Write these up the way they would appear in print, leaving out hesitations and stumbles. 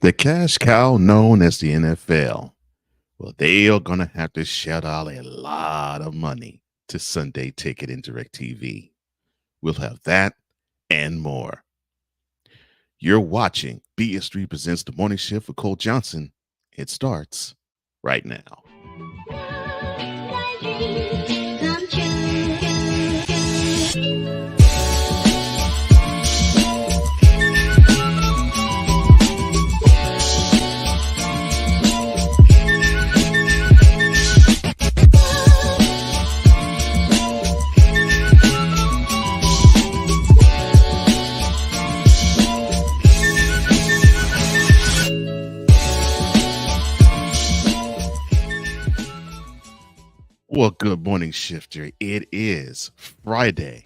The cash cow known as the NFL. Well, they are going to have to shell out a lot of money to Sunday Ticket and DirecTV. We'll have that and more. You're watching BS3 Presents the Morning Shift with Cole Johnson. It starts right now. Well, good morning, Shifter. It is Friday.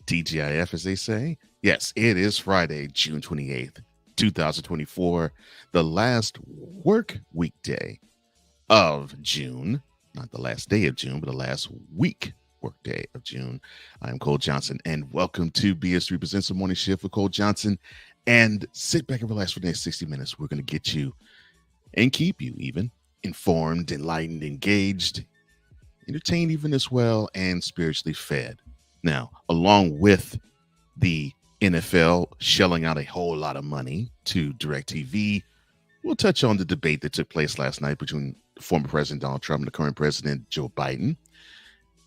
TGIF, as they say. Yes, it is Friday, June 28th, 2024, the last work weekday of June. Not the last day of June, but the last week workday of June. I'm Cole Johnson, and welcome to BS3 Presents the Morning Shift with Cole Johnson. And sit back and relax for the next 60 minutes. We're going to get you and keep you even informed, enlightened, engaged, entertained even as well, and spiritually fed. Now, along with the NFL shelling out a whole lot of money to DirecTV, we'll touch on the debate that took place last night between former President Donald Trump and the current President Joe Biden.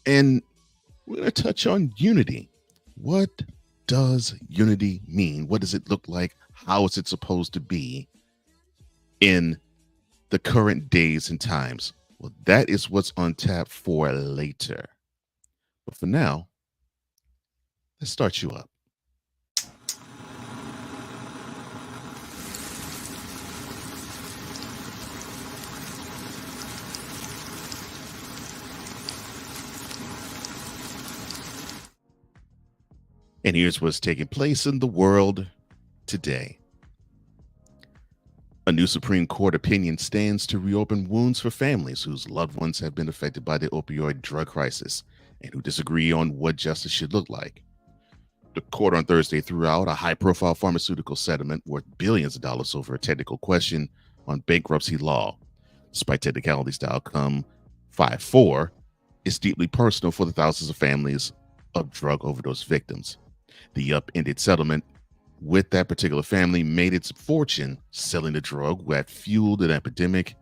And we're going to touch on unity. What does unity mean? What does it look like? How is it supposed to be in the current days and times? Well, that is what's on tap for later. But for now, let's start you up. And here's what's taking place in the world today. A new Supreme Court opinion stands to reopen wounds for families whose loved ones have been affected by the opioid drug crisis and who disagree on what justice should look like. The court on Thursday threw out a high-profile pharmaceutical settlement worth billions of dollars over a technical question on bankruptcy law. Despite technicalities, the outcome 5-4 is deeply personal for the thousands of families of drug overdose victims. The upended settlement with that particular family made its fortune selling the drug that fueled an epidemic.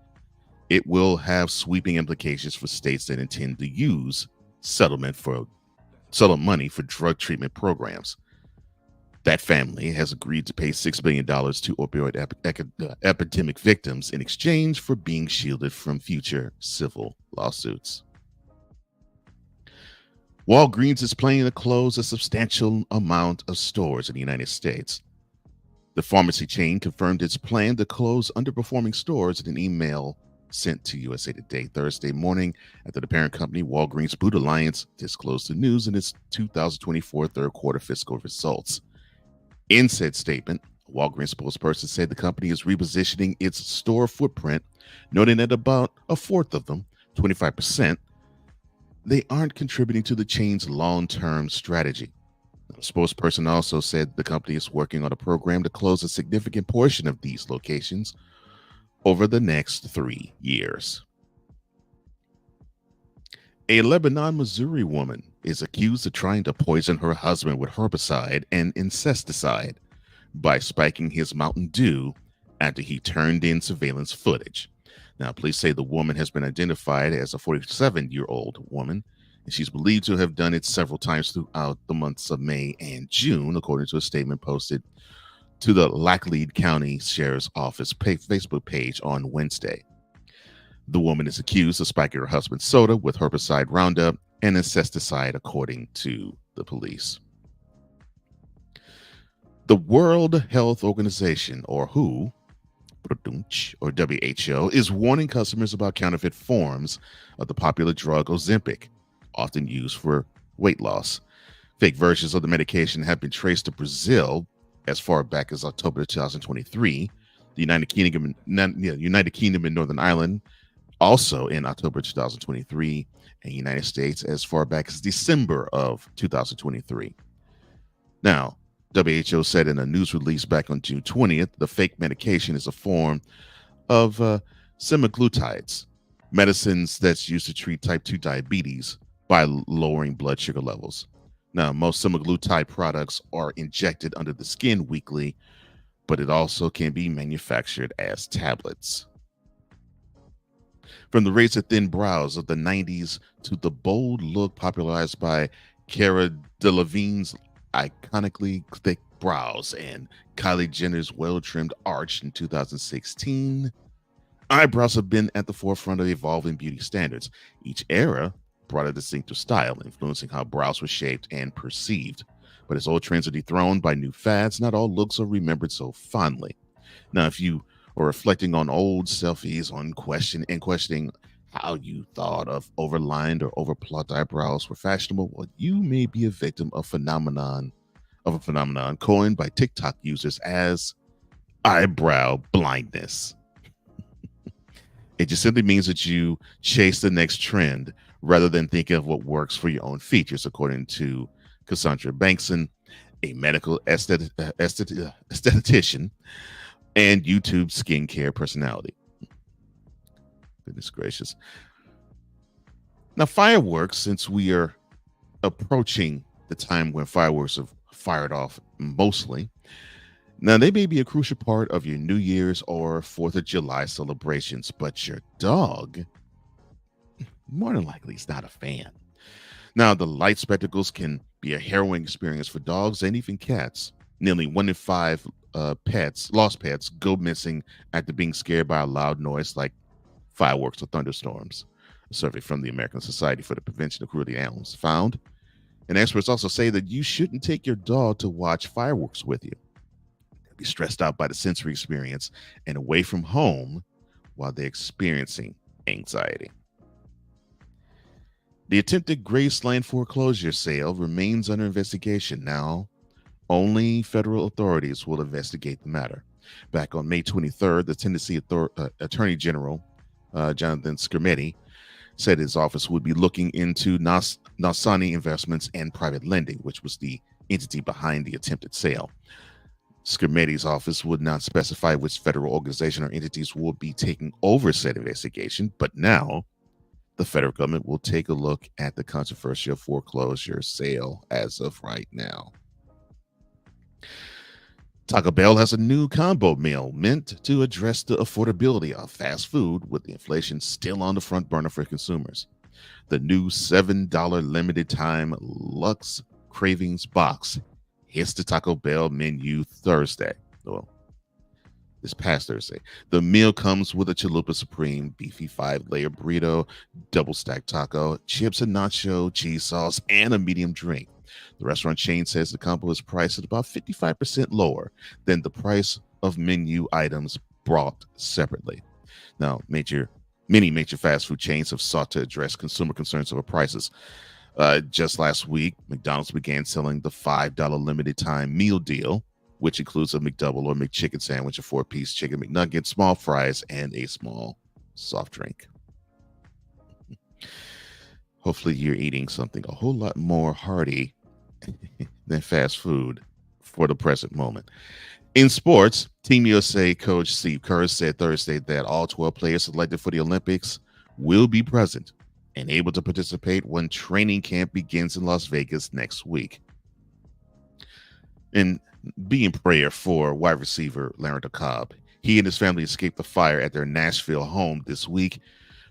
It will have sweeping implications for states that intend to use settlement money for drug treatment programs. That family has agreed to pay $6 billion to opioid epidemic victims in exchange for being shielded from future civil lawsuits. Walgreens is planning to close a substantial amount of stores in the United States. The pharmacy chain confirmed its plan to close underperforming stores in an email sent to USA Today Thursday morning after the parent company, Walgreens Boots Alliance, disclosed the news in its 2024 third quarter fiscal results. In said statement, a Walgreens spokesperson said the company is repositioning its store footprint, noting that about a fourth of them, 25%, they aren't contributing to the chain's long-term strategy. The spokesperson also said the company is working on a program to close a significant portion of these locations over the next 3 years. A Lebanon, Missouri woman is accused of trying to poison her husband with herbicide and insecticide by spiking his Mountain Dew after he turned in surveillance footage. Now, police say the woman has been identified as a 47-year-old woman, and she's believed to have done it several times throughout the months of May and June, according to a statement posted to the Laclede County Sheriff's Office Facebook page on Wednesday. The woman is accused of spiking her husband's soda with herbicide Roundup and insecticide, according to the police. The World Health Organization, or WHO, or WHO, is warning customers about counterfeit forms of the popular drug Ozempic, often used for weight loss. Fake versions of the medication have been traced to Brazil as far back as October 2023, the United Kingdom and Northern Ireland also in October 2023, and United States as far back as December of 2023. Now, WHO said in a news release back on June 20th, the fake medication is a form of semaglutides, medicines that's used to treat type 2 diabetes by lowering blood sugar levels. Now, most semaglutide products are injected under the skin weekly, but it also can be manufactured as tablets. From the razor thin brows of the 90s to the bold look popularized by Cara Delevingne's iconically thick brows and Kylie Jenner's well trimmed arch in 2016, eyebrows have been at the forefront of evolving beauty standards. Each era brought a distinctive style, influencing how brows were shaped and perceived. But as old trends are dethroned by new fads, not all looks are remembered so fondly. Now, if you are reflecting on old selfies questioning how you thought of overlined or overplucked eyebrows were fashionable, well, you may be a victim of a phenomenon coined by TikTok users as eyebrow blindness. It just simply means that you chase the next trend rather than thinking of what works for your own features, according to Cassandra Bankson, a medical esthetician and YouTube skincare personality. Goodness gracious. Now, fireworks, since we are approaching the time when fireworks have fired off mostly, now they may be a crucial part of your New Year's or 4th of July celebrations, but your dog, more than likely, is not a fan. Now, the light spectacles can be a harrowing experience for dogs and even cats. Nearly 1 in 5 lost pets, go missing after being scared by a loud noise like fireworks or thunderstorms. A survey from the American Society for the Prevention of Cruelty to Animals found. And experts also say that you shouldn't take your dog to watch fireworks with you. They'll be stressed out by the sensory experience and away from home while they're experiencing anxiety. The attempted Graceland foreclosure sale remains under investigation. Now, only federal authorities will investigate the matter. Back on May 23rd, the Tennessee Attorney General, Jonathan Skrmetti, said his office would be looking into Nasani Investments and Private Lending, which was the entity behind the attempted sale. Skrmetti's office would not specify which federal organization or entities will be taking over said investigation, but now the federal government will take a look at the controversial foreclosure sale as of right now. Taco Bell has a new combo meal meant to address the affordability of fast food with the inflation still on the front burner for consumers. The new $7 limited time Lux Cravings box hits the Taco Bell menu Thursday. Well, this past Thursday. The meal comes with a Chalupa Supreme, beefy 5-layer burrito, double stacked taco, chips and nacho, cheese sauce, and a medium drink. The restaurant chain says the combo is priced at about 55% lower than the price of menu items brought separately. Now, many major fast food chains have sought to address consumer concerns over prices. Just last week, McDonald's began selling the $5 limited time meal deal, which includes a McDouble or McChicken sandwich, a 4-piece chicken McNugget, small fries, and a small soft drink. Hopefully you're eating something a whole lot more hearty than fast food for the present moment. In sports, Team USA coach Steve Kerr said Thursday that all 12 players selected for the Olympics will be present and able to participate when training camp begins in Las Vegas next week. And be in prayer for wide receiver Larry Cobb. He and his family escaped the fire at their Nashville home this week,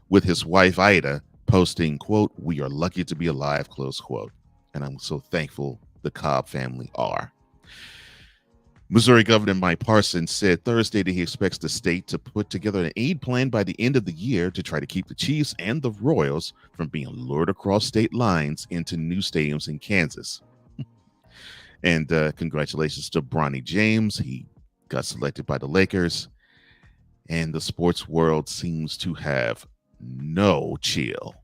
with his wife Ida posting, quote, "We are lucky to be alive," close quote. And I'm so thankful the Cobb family are. Missouri Governor Mike Parson said Thursday that he expects the state to put together an aid plan by the end of the year to try to keep the Chiefs and the Royals from being lured across state lines into new stadiums in Kansas. And congratulations to Bronny James. He got selected by the Lakers. And the sports world seems to have no chill.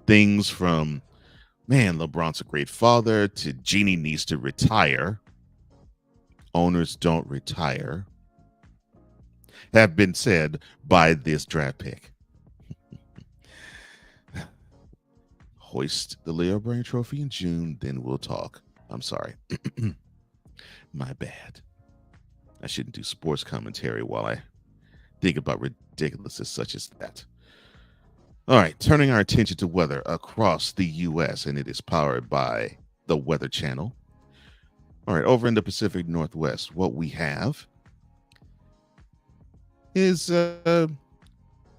Things from, man, LeBron's a great father, to Jeannie needs to retire, owners don't retire, have been said by this draft pick. Hoist the Leo Brain Trophy in June, then we'll talk. I'm sorry. My bad. I shouldn't do sports commentary while I think about ridiculousness such as that. All right, turning our attention to weather across the U.S., and it is powered by the Weather Channel. All right, over in the Pacific Northwest, what we have is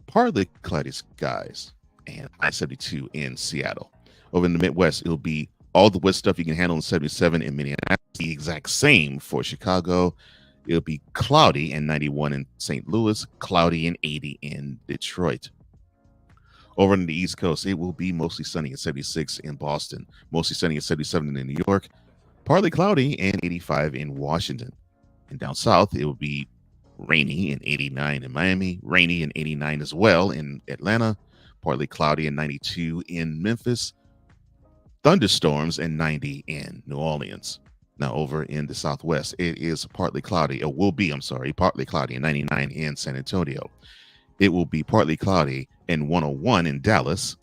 partly cloudy skies and I-72 in Seattle. Over in the Midwest, it'll be all the wet stuff you can handle in 77 in Minneapolis. The exact same for Chicago. It'll be cloudy and 91 in St. Louis, cloudy and 80 in Detroit. Over on the East Coast, it will be mostly sunny at 76 in Boston, mostly sunny at 77 in New York, partly cloudy and 85 in Washington. And down south, it will be rainy and 89 in Miami, rainy and 89 as well in Atlanta, partly cloudy and 92 in Memphis, thunderstorms and 90 in New Orleans. Now over in the Southwest, it is partly cloudy, or will be, partly cloudy and 99 in San Antonio. It will be partly cloudy and 101 in Dallas.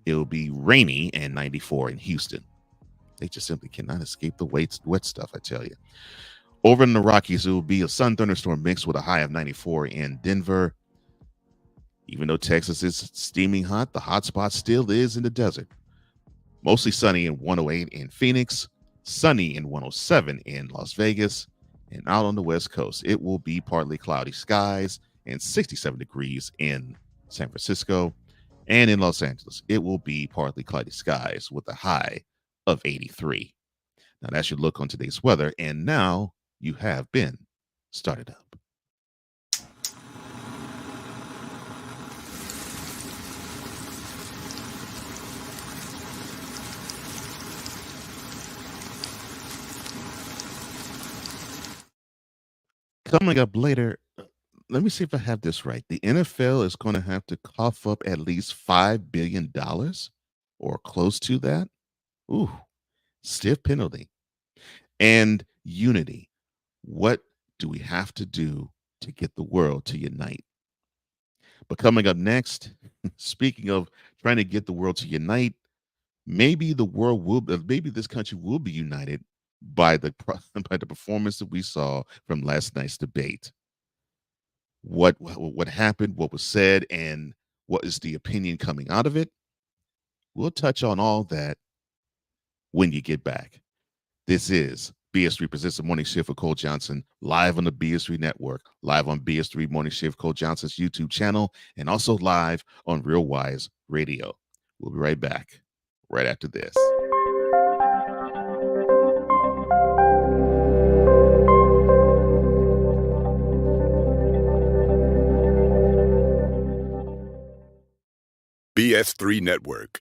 It will be rainy and 94 in Houston. They just simply cannot escape the wet stuff, I tell you. Over in the Rockies, it will be a sun thunderstorm mix with a high of 94 in Denver. Even though Texas is steaming hot, the hot spot still is in the desert. Mostly sunny in 108 in Phoenix, sunny in 107 in Las Vegas, and out on the West Coast, it will be partly cloudy skies and 67 degrees in San Francisco. And in Los Angeles, it will be partly cloudy skies with a high of 83. Now that's your look on today's weather, and now you have been started up. Coming up later, let me see if I have this right. The NFL is going to have to cough up at least $5 billion or close to that. Ooh, stiff penalty. And unity. What do we have to do to get the world to unite? But coming up next, speaking of trying to get the world to unite, maybe this country will be united by the performance that we saw from last night's debate. What happened, what was said, and what is the opinion coming out of it? We'll touch on all that when you get back. This is BS3 Presents the Morning Shift with Cole Johnson, live on the BS3 Network, live on BS3 Morning Shift Cole Johnson's YouTube channel, and also live on Real Wise Radio. We'll be right back, right after this. BS3 Network,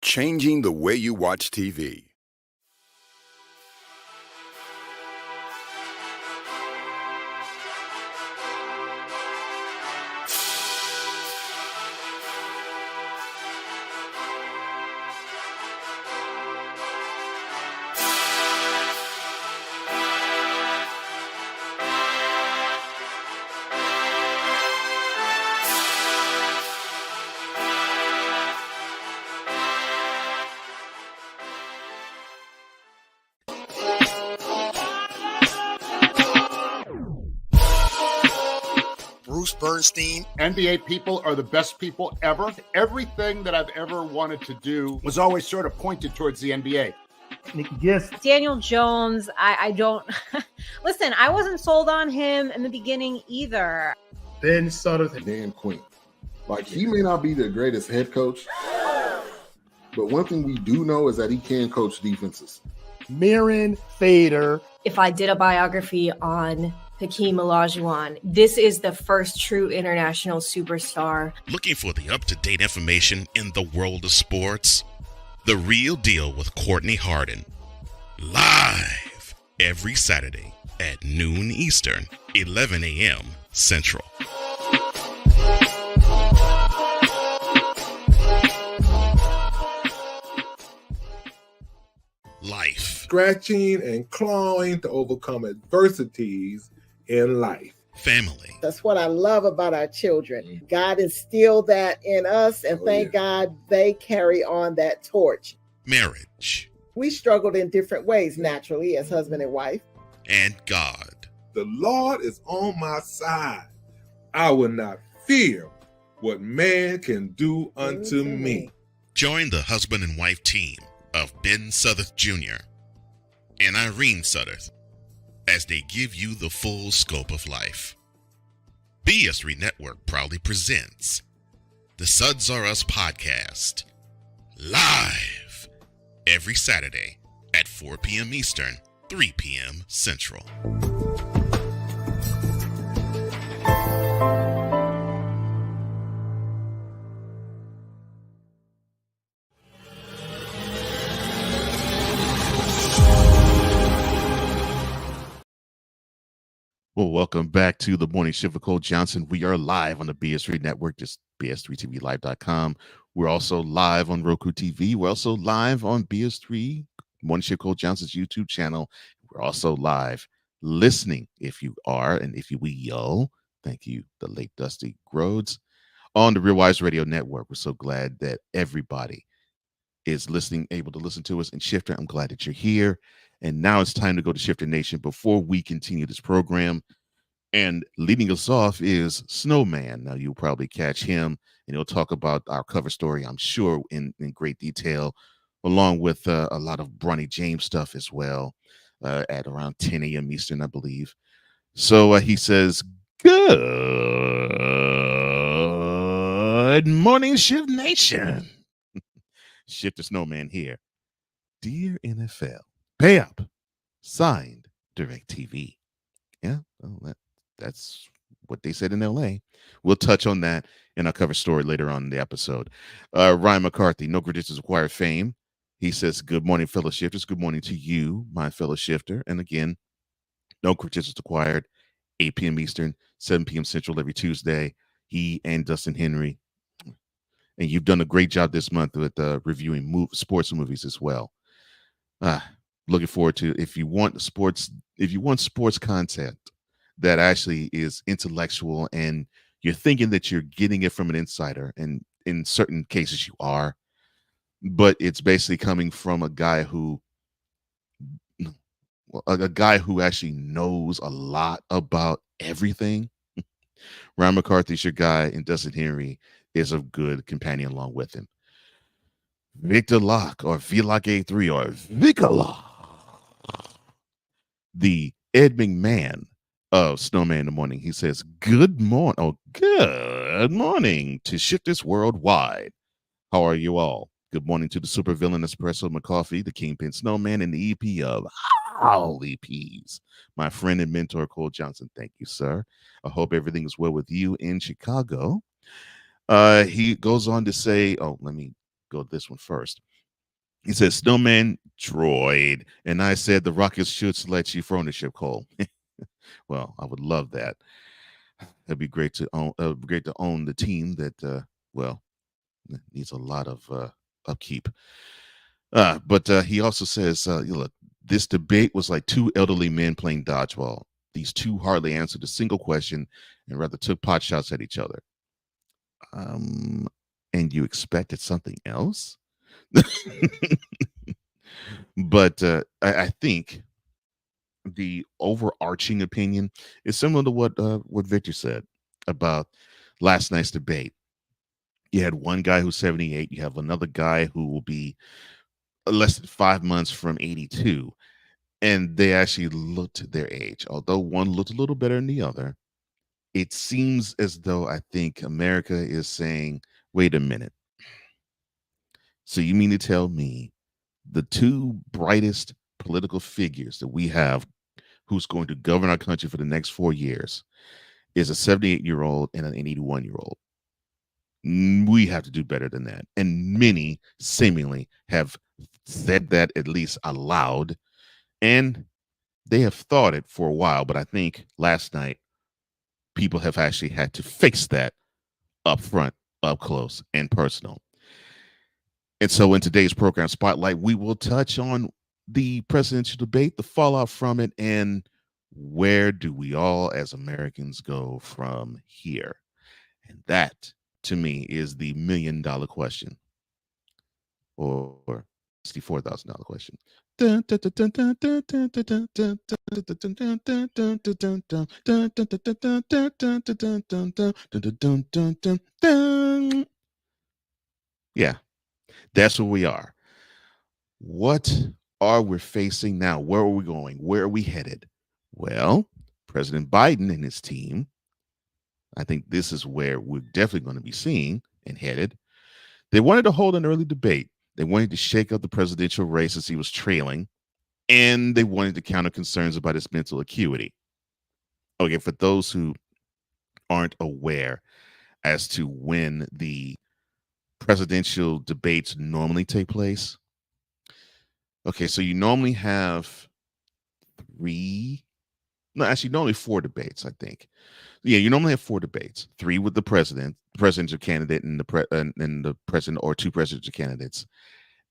changing the way you watch TV. Bernstein. NBA people are the best people ever. Everything that I've ever wanted to do was always sort of pointed towards the NBA. Yes. Daniel Jones, I don't listen, I wasn't sold on him in the beginning either. Ben Sutter, Dan Quinn. Like, he may not be the greatest head coach, but one thing we do know is that he can coach defenses. Mirren Fader. If I did a biography on Hakeem Olajuwon, this is the first true international superstar. Looking for the up-to-date information in the world of sports? The Real Deal with Courtney Harden. Live every Saturday at noon Eastern, 11 a.m. Central. Life. Scratching and clawing to overcome adversities in life. Family. That's what I love about our children. God instilled that in us, and thank God they carry on that torch. Marriage. We struggled in different ways, naturally, as husband and wife. And God. The Lord is on my side. I will not fear what man can do unto me. Join the husband and wife team of Ben Southern Jr. and Irene Southern as they give you the full scope of life. BS3 Network proudly presents the Suds Are Us podcast, live every Saturday at 4 p.m. Eastern, 3 p.m. Central. Well, welcome back to the Morning Shift with Cole Johnson. We are live on the BS3 Network, just bs3tvlive.com. We're also live on Roku TV. We're also live on BS3 Morning Shift Cole Johnson's YouTube channel. We're also live listening, if you are, and if you will, thank you, the late Dusty Rhodes, on the Real Wise Radio Network. We're so glad that everybody is listening, able to listen to us. And Shifter, I'm glad that you're here. And now it's time to go to Shifter Nation before we continue this program. And leading us off is Snowman. Now, you'll probably catch him, and he'll talk about our cover story, I'm sure, in great detail, along with a lot of Bronny James stuff as well, at around 10 a.m. Eastern, I believe. So he says, good morning, Shift Nation. Shifter Snowman here. Dear NFL, pay up. Signed, DirecTV. Yeah, well, that's what they said in LA. We'll touch on that in our cover story later on in the episode. Ryan McCarthy, no credentials acquired fame. He says, good morning, fellow shifters. Good morning to you, my fellow shifter. And again, no credentials acquired, 8 p.m. Eastern, 7 p.m. Central every Tuesday. He and Dustin Henry. And you've done a great job this month with reviewing sports movies as well. Looking forward to, if you want sports content that actually is intellectual and you're thinking that you're getting it from an insider, and in certain cases you are, but it's basically coming from a guy who actually knows a lot about everything. Ryan McCarthy's your guy, and Dustin Henry is a good companion along with him. Victor Locke, or VLOCK83, or Vicala, the Ed McMahon of Snowman in the Morning. He says, good morning to Shifters Worldwide. How are you all? Good morning to the supervillain Espresso McCoffee, the Kingpin Snowman, and the EP of all EPs, my friend and mentor, Cole Johnson. Thank you, sir. I hope everything is well with you in Chicago. He goes on to say, let me go to this one first. He says, Snowman droid. And I said the Rockets should select you for ownership, Cole. Well, I would love that. It'd be great to own the team that, needs a lot of upkeep. But he also says, look, this debate was like two elderly men playing dodgeball. These two hardly answered a single question and rather took pot shots at each other. And you expected something else? But I think the overarching opinion is similar to what Victor said about last night's debate. You had one guy who's 78. You have another guy who will be less than 5 months from 82. And they actually looked their age. Although one looked a little better than the other, it seems as though I think America is saying, wait a minute. So you mean to tell me the two brightest political figures that we have who's going to govern our country for the next 4 years is a 78-year-old and an 81-year-old? We have to do better than that. And many seemingly have said that, at least aloud, and they have thought it for a while. But I think last night people have actually had to face that up front, up close, and personal. And so in today's program Spotlight, we will touch on the presidential debate, the fallout from it, and where do we all as Americans go from here? And that, to me, is the $1 million question. Or $64,000 question. Yeah, that's where we are. What are we facing now? Where are we going? Where are we headed? Well, President Biden and his team, I think this is where we're definitely going to be seeing and headed. They wanted to hold an early debate. They wanted to shake up the presidential race as he was trailing, and they wanted to counter concerns about his mental acuity. Okay, for those who aren't aware as to when the presidential debates normally take place. Okay, so you normally have normally 4 debates, I think. Yeah, you normally have 4 debates, 3 with the presidential candidate, and the president, or 2 presidential candidates,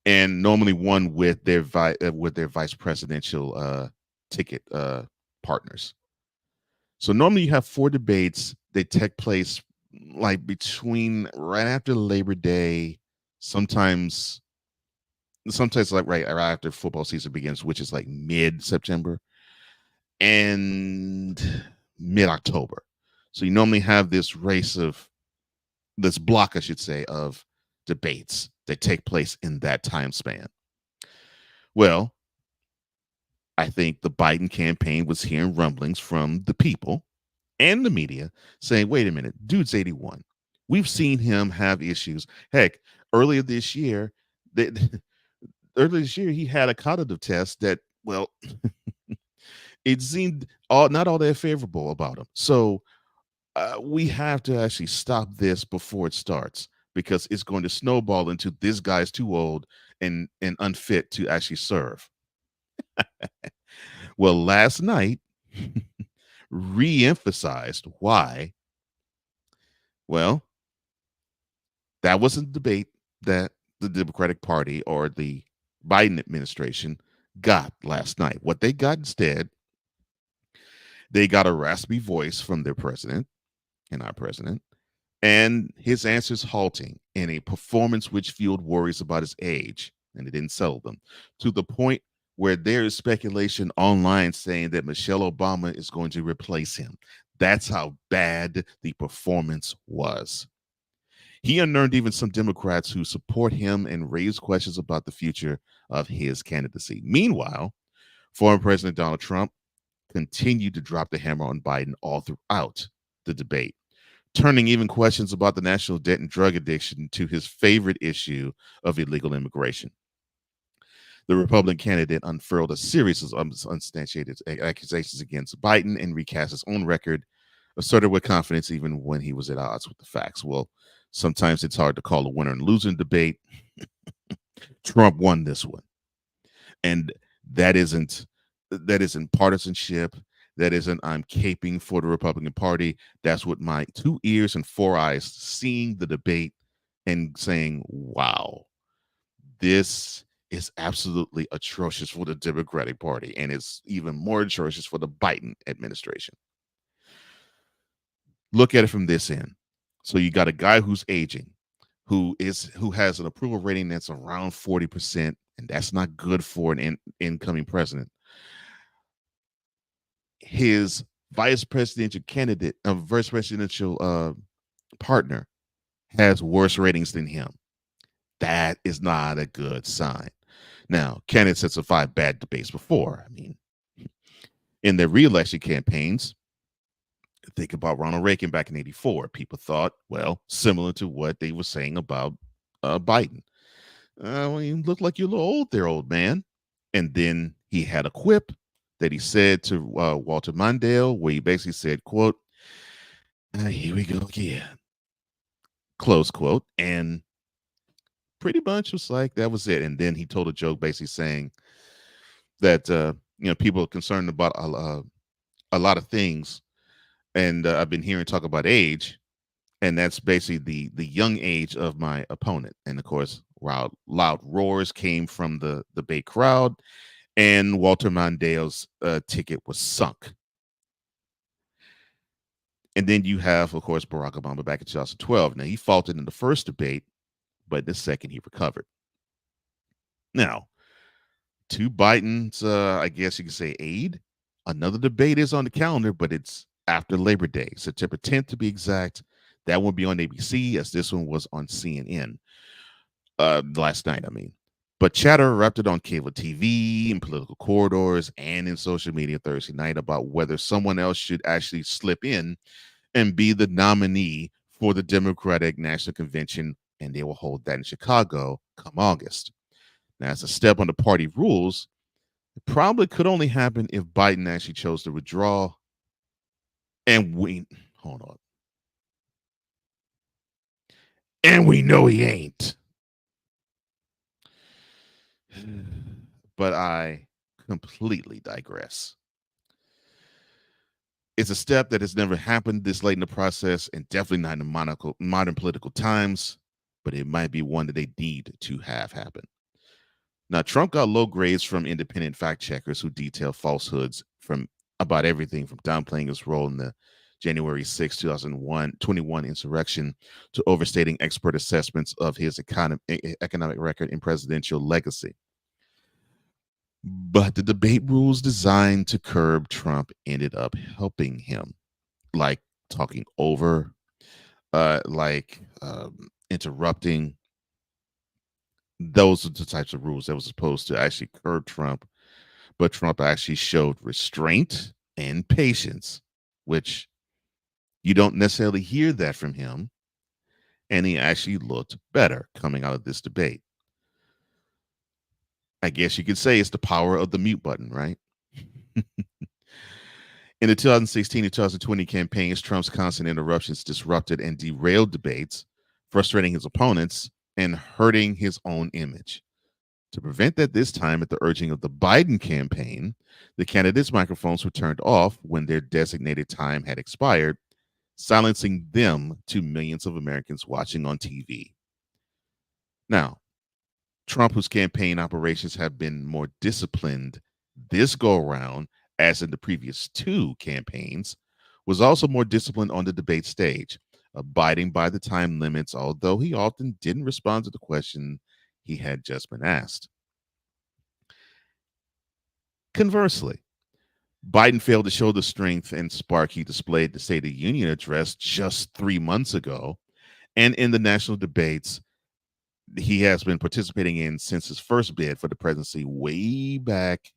and normally 1 with their vice presidential ticket partners. So normally you have 4 debates. They take place like between right after Labor Day, sometimes like right after football season begins, which is like mid-September and mid-October. So you normally have this block, I should say, of debates that take place in that time span. Well, I think the Biden campaign was hearing rumblings from the people and the media saying, wait a minute, dude's 81. We've seen him have issues. Heck, earlier this year, he had a cognitive test that, well, it seemed not all that favorable about him. So we have to actually stop this before it starts, because it's going to snowball into this guy's too old and unfit to actually serve. Well, last night re-emphasized why. Well, that wasn't the debate that the Democratic Party or the Biden administration got last night. What they got instead, they got a raspy voice from their president and our president, and his answers halting in a performance which fueled worries about his age, and it didn't settle them, to the point where there is speculation online saying that Michelle Obama is going to replace him. That's how bad the performance was. He unnerved even some Democrats who support him and raised questions about the future of his candidacy. Meanwhile, former President Donald Trump continued to drop the hammer on Biden all throughout the debate, turning even questions about the national debt and drug addiction to his favorite issue of illegal immigration. The Republican candidate unfurled a series of unsubstantiated accusations against Biden and recast his own record, asserted with confidence even when he was at odds with the facts. Well, sometimes it's hard to call a winner and loser in debate. Trump won this one. And that isn't partisanship. That isn't I'm caping for the Republican Party. That's what my 2 ears and 4 eyes seeing the debate and saying, wow, this is absolutely atrocious for the Democratic Party, and it's even more atrocious for the Biden administration. Look at it from this end. So you got a guy who's aging, who has an approval rating that's around 40%, and that's not good for an incoming president. His vice presidential partner has worse ratings than him. That is not a good sign. Now, candidates have survived bad debates before. I mean, in their reelection campaigns, think about Ronald Reagan back in '84. People thought, well, similar to what they were saying about Biden. Well, you look like you're a little old there, old man. And then he had a quip that he said to Walter Mondale, where he basically said, quote, here we go again, close quote. And pretty much was like, that was it. And then he told a joke basically saying that, people are concerned about a lot of things. And I've been hearing talk about age, and that's basically the young age of my opponent. And of course, loud roars came from the debate crowd, and Walter Mondale's ticket was sunk. And then you have, of course, Barack Obama back in 2012. Now, he faltered in the first debate, but in the second, he recovered. Now, to Biden's, I guess you could say, aid, another debate is on the calendar, but it's after Labor Day, September 10th to be exact. That will be on ABC, as this one was on CNN last night, I mean. But chatter erupted on cable TV, in political corridors, and in social media Thursday night about whether someone else should actually slip in and be the nominee for the Democratic National Convention, and they will hold that in Chicago come August. Now, as a step on the party rules, it probably could only happen if Biden actually chose to withdraw. And hold on. And we know he ain't. But I completely digress. It's a step that has never happened this late in the process, and definitely not in modern political times, but it might be one that they need to have happen. Now, Trump got low grades from independent fact checkers who detail falsehoods from about everything from downplaying his role in the January 6, 2021 insurrection to overstating expert assessments of his economic record and presidential legacy. But the debate rules designed to curb Trump ended up helping him, like talking over, interrupting. Those are the types of rules that was supposed to actually curb Trump. But Trump actually showed restraint and patience, which you don't necessarily hear that from him. And he actually looked better coming out of this debate. I guess you could say it's the power of the mute button, right? In the 2016 to 2020 campaigns, Trump's constant interruptions disrupted and derailed debates, frustrating his opponents and hurting his own image. To prevent that this time, at the urging of the Biden campaign, the candidates' microphones were turned off when their designated time had expired, silencing them to millions of Americans watching on TV. Now, Trump, whose campaign operations have been more disciplined this go around, as in the previous two campaigns, was also more disciplined on the debate stage, abiding by the time limits, although he often didn't respond to the question he had just been asked. Conversely, Biden failed to show the strength and spark he displayed to State of the Union address just 3 months ago, and in the national debates he has been participating in since his first bid for the presidency way back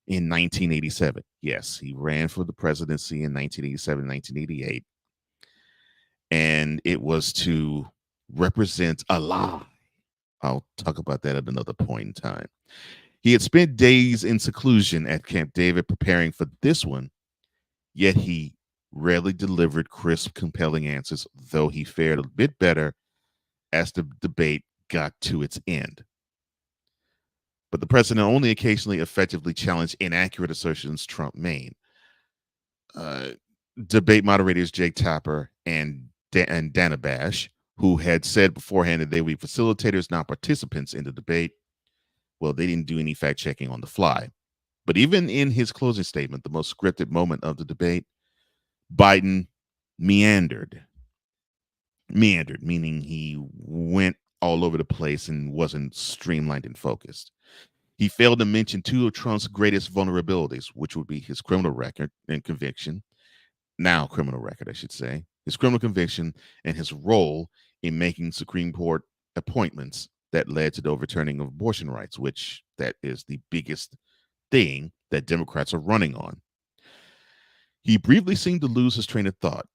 in 1987. Yes, he ran for the presidency in 1987, 1988. And it was to represent a lie. I'll talk about that at another point in time. He had spent days in seclusion at Camp David preparing for this one, yet he rarely delivered crisp, compelling answers, though he fared a bit better as the debate got to its end. But the president only occasionally effectively challenged inaccurate assertions Trump made. Debate moderators Jake Tapper and Dana Bash, who had said beforehand that they would be facilitators, not participants in the debate, well, they didn't do any fact checking on the fly. But even in his closing statement, the most scripted moment of the debate, Biden meandered, meaning he went all over the place and wasn't streamlined and focused. He failed to mention two of Trump's greatest vulnerabilities, which would be his criminal record and conviction, now criminal record, I should say, his criminal conviction and his role in making Supreme Court appointments that led to the overturning of abortion rights, which that is the biggest thing that Democrats are running on. He briefly seemed to lose his train of thought.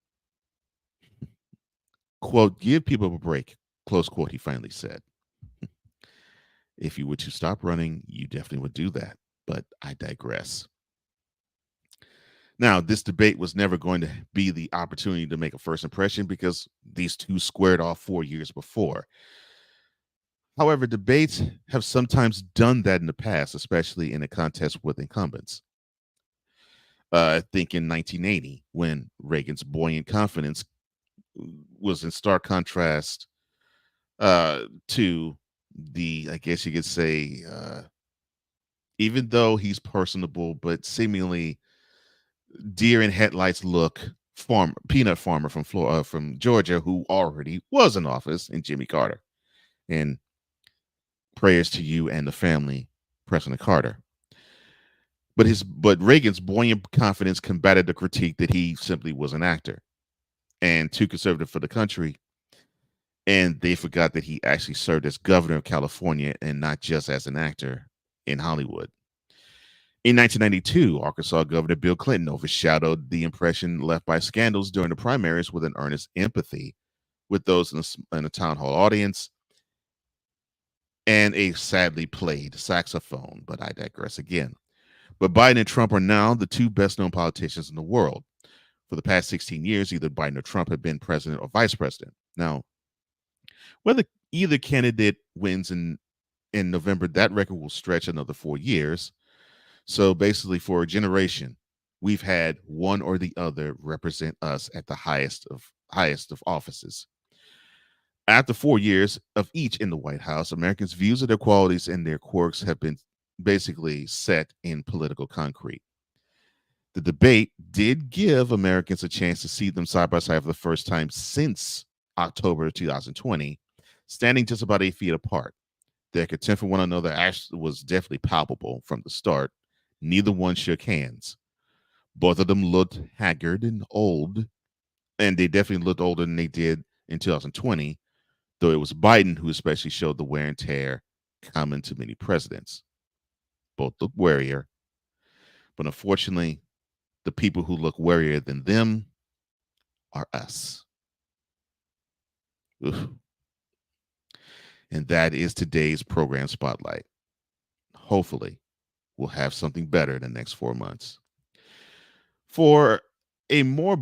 Quote, "Give people a break," close quote, he finally said. If you were to stop running, you definitely would do that, but I digress. Now, this debate was never going to be the opportunity to make a first impression because these two squared off 4 years before. However, debates have sometimes done that in the past, especially in a contest with incumbents. I think in 1980, when Reagan's buoyant confidence was in stark contrast to the, I guess you could say, even though he's personable, but seemingly deer in headlights look peanut farmer from Georgia, who already was in office, and Jimmy Carter. And Prayers to you and the family, President Carter. But Reagan's buoyant confidence combated the critique that he simply was an actor and too conservative for the country. And they forgot that he actually served as governor of California and not just as an actor in Hollywood. In 1992, Arkansas Governor Bill Clinton overshadowed the impression left by scandals during the primaries with an earnest empathy with those in a town hall audience and a sadly played saxophone. But I digress again. But Biden and Trump are now the two best-known politicians in the world. For the past 16 years, either Biden or Trump have been president or vice president. Now, whether either candidate wins in November, that record will stretch another 4 years. So basically, for a generation, we've had one or the other represent us at the highest of offices. After 4 years of each in the White House, Americans' views of their qualities and their quirks have been basically set in political concrete. The debate did give Americans a chance to see them side by side for the first time since October 2020, standing just about 8 feet apart. Their contempt for one another actually was definitely palpable from the start. Neither one shook hands. Both of them looked haggard and old, and they definitely looked older than they did in 2020, though it was Biden who especially showed the wear and tear common to many presidents. Both look wearier, but unfortunately, the people who look wearier than them are us. Oof. And that is today's program spotlight. Hopefully, we'll have something better in the next 4 months. For a more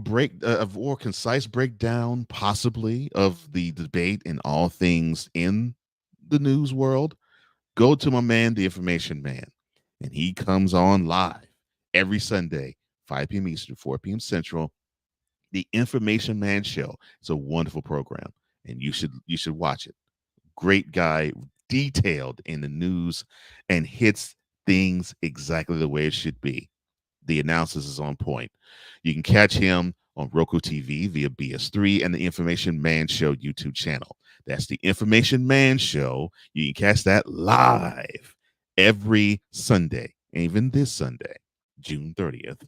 concise breakdown, possibly, of the debate and all things in the news world, go to my man, the Information Man, and he comes on live every Sunday, 5 p.m. Eastern, 4 p.m. Central. The Information Man Show. It's a wonderful program, and you should watch it. Great guy, detailed in the news, and hits things exactly the way it should be. The analysis is on point. You can catch him on Roku TV via BS3 and the Information Man Show YouTube channel. That's the Information Man Show. You can catch that live every Sunday, even this Sunday, June 30th.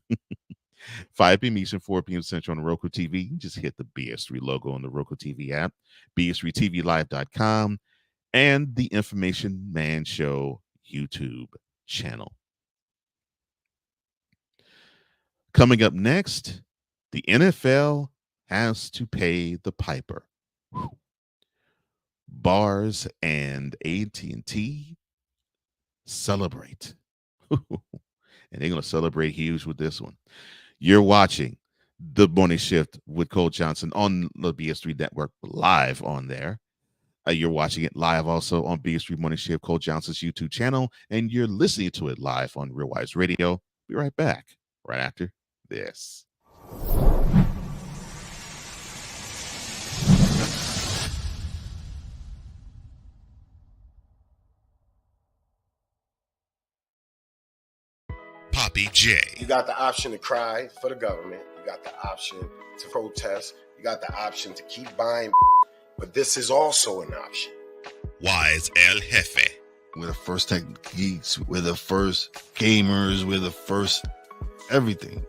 5 p.m. Eastern, 4 p.m. Central on Roku TV. You just hit the BS3 logo on the Roku TV app, BS3TVLive.com, and the Information Man Show YouTube channel. Coming up next, the NFL has to pay the piper. Bars and AT&T celebrate. And they're going to celebrate huge with this one. You're watching The Morning Shift with Cole Johnson on the BS3 Network live on there. You're watching it live also on BS3 Morning Shift, Cole Johnson's YouTube channel, and you're listening to it live on Real Wise Radio. Be right back right after this. Poppy J. You got the option to cry for the government. You got the option to protest. You got the option to keep buying. But this is also an option. Wise El Jefe. We're the first tech geeks. We're the first gamers. We're the first everything.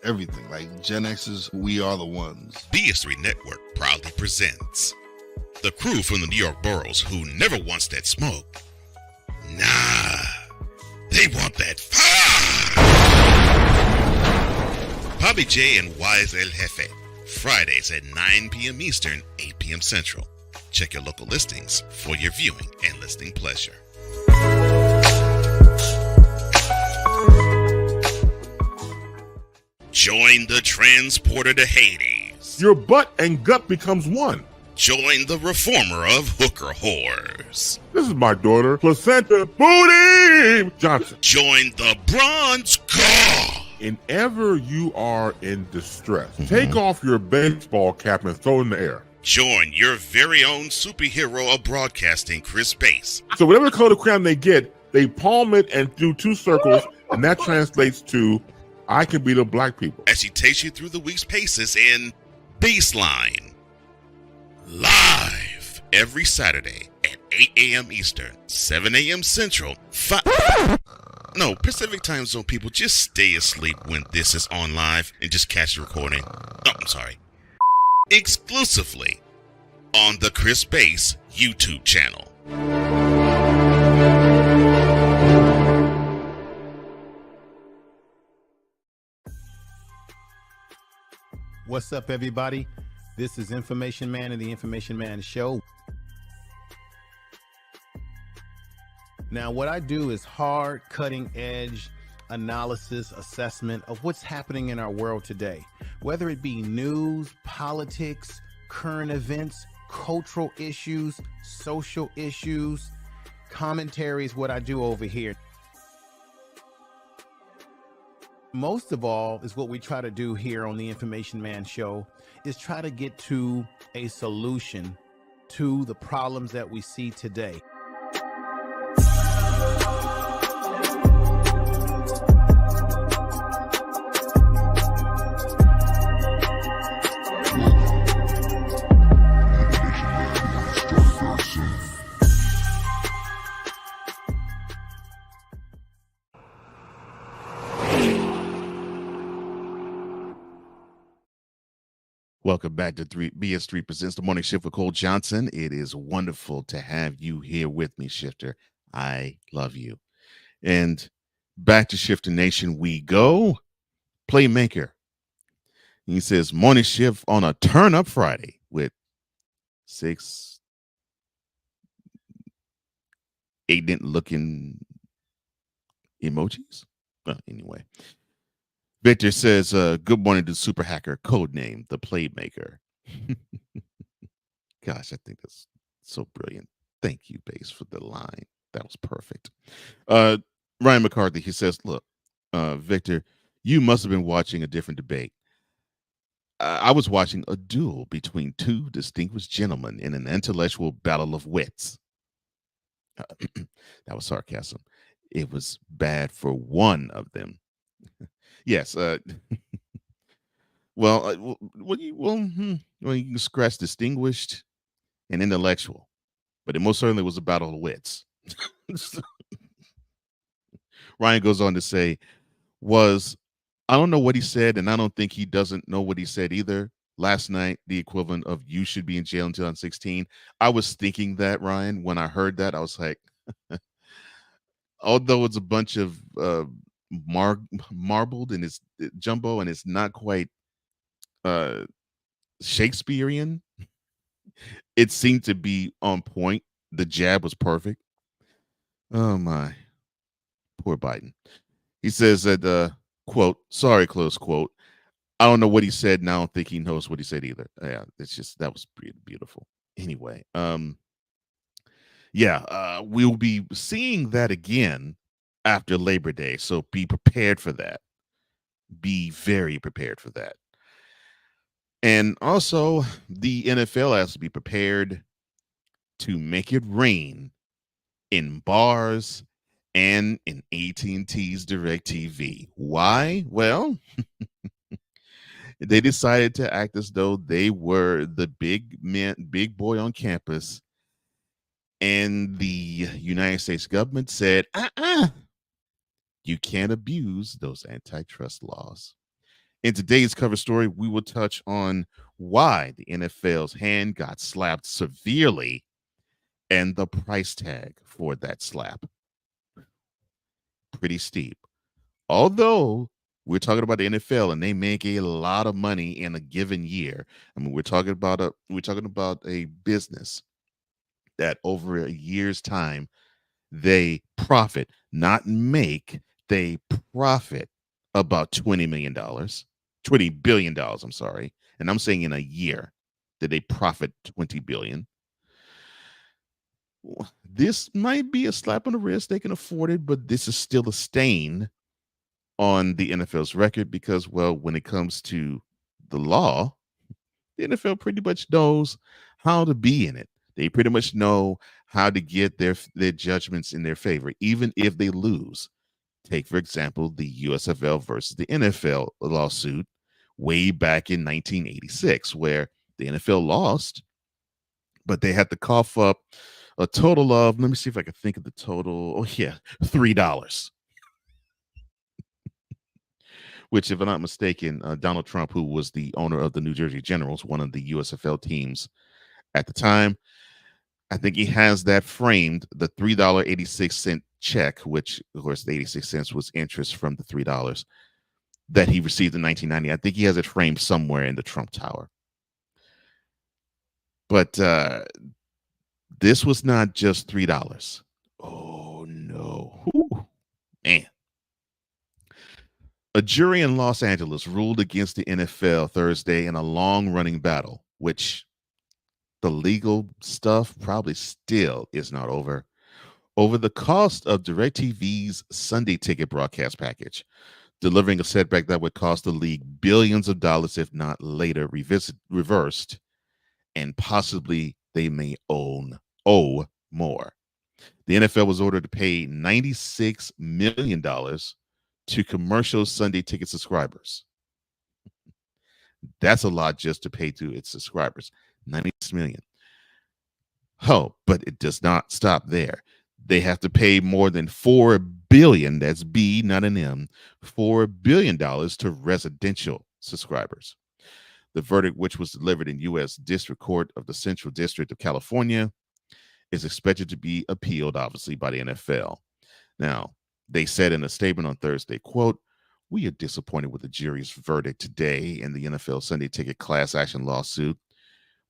Everything. Like Gen X's, we are the ones. BS3 Network proudly presents the crew from the New York boroughs who never wants that smoke. Nah, they want that fire. Poppy J and Wise El Jefe. Fridays at 9 p.m. Eastern, 8 p.m. Central. Check your local listings for your viewing and listening pleasure. Join the transporter to Hades. Your butt and gut becomes one. Join the reformer of hooker whores. This is my daughter, Placenta Booty Johnson. Join the bronze car. Whenever you are in distress, take off your baseball cap and throw it in the air. Join your very own superhero of broadcasting, Chris Bass. So whatever color crayon they get, they palm it and do 2 circles, and that translates to, I can beat up black people. As he takes you through the week's paces in Baseline. Live every Saturday at 8 a.m. Eastern, 7 a.m. Central, Pacific time zone people, just stay asleep when this is on live and just catch the recording. Exclusively on the Chris Bass YouTube channel. What's up, everybody? This is Information Man and the Information Man Show. Now, what I do is hard, cutting-edge analysis, assessment of what's happening in our world today, whether it be news, politics, current events, cultural issues, social issues, commentaries, what I do over here. Most of all is what we try to do here on the Information Man Show is try to get to a solution to the problems that we see today. Welcome back to BS3 Presents the Morning Shift with Cole Johnson. It is wonderful to have you here with me, Shifter. I love you. And back to Shifter Nation we go. Playmaker. He says, morning shift on a turn up Friday with 6 8 looking emojis. Anyway. Victor says, good morning to Super Hacker, codename The Playmaker. Gosh, I think that's so brilliant. Thank you, Bass, for the line. That was perfect. Ryan McCarthy, he says, look, Victor, you must have been watching a different debate. I was watching a duel between two distinguished gentlemen in an intellectual battle of wits. That was sarcasm. It was bad for one of them. Yes. You can scratch distinguished and intellectual, but it most certainly was a battle of wits. Ryan goes on to say, I don't know what he said, and I don't think he doesn't know what he said either. Last night, the equivalent of you should be in jail in 2016. I was thinking that, Ryan, when I heard that, I was like, although it's a bunch of marbled and it's jumbo and it's not quite Shakespearean, it seemed to be on point. The jab was perfect. Oh my, poor Biden. He says that quote, sorry, close quote, I don't know what he said, and I don't think he knows what he said either. Yeah, it's just, that was beautiful. Anyway, we'll be seeing that again after Labor Day, so be prepared for that. Be very prepared for that. And also, the NFL has to be prepared to make it rain in bars and in AT&T's DirecTV. Why? Well, they decided to act as though they were the big boy on campus, and the United States government said, you can't abuse those antitrust laws. In today's cover story, we will touch on why the NFL's hand got slapped severely and the price tag for that slap. Pretty steep. Although we're talking about the NFL and they make a lot of money in a given year. I mean, we're talking about a business that over a year's time, they profit, not make, they profit about $20 billion, I'm sorry. And I'm saying in a year that they profit $20 billion. This might be a slap on the wrist. They can afford it, but this is still a stain on the NFL's record because, well, when it comes to the law, the NFL pretty much knows how to be in it. They pretty much know how to get their judgments in their favor, even if they lose. Take, for example, the USFL versus the NFL lawsuit way back in 1986, where the NFL lost, but they had to cough up a total of, let me see if I can think of the total. Oh, yeah, $3. Which, if I'm not mistaken, Donald Trump, who was the owner of the New Jersey Generals, one of the USFL teams at the time, I think he has that framed, the $3.86 check, which, of course, the 86 cents was interest from the $3 that he received in 1990. I think he has it framed somewhere in the Trump Tower. But this was not just $3. Oh, no. Whew. Man. A jury in Los Angeles ruled against the NFL Thursday in a long-running battle, which the legal stuff probably still is not over the cost of DirecTV's Sunday Ticket broadcast package, delivering a setback that would cost the league billions of dollars, if not later reversed, and possibly they may owe more. The NFL was ordered to pay $96 million to commercial Sunday Ticket subscribers. That's a lot just to pay to its subscribers. $96 million. Oh, but it does not stop there. They have to pay more than $4 billion, that's B, not an M, $4 billion to residential subscribers. The verdict, which was delivered in U.S. District Court of the Central District of California, is expected to be appealed, obviously, by the NFL. Now, they said in a statement on Thursday, quote, "We are disappointed with the jury's verdict today in the NFL Sunday Ticket class action lawsuit.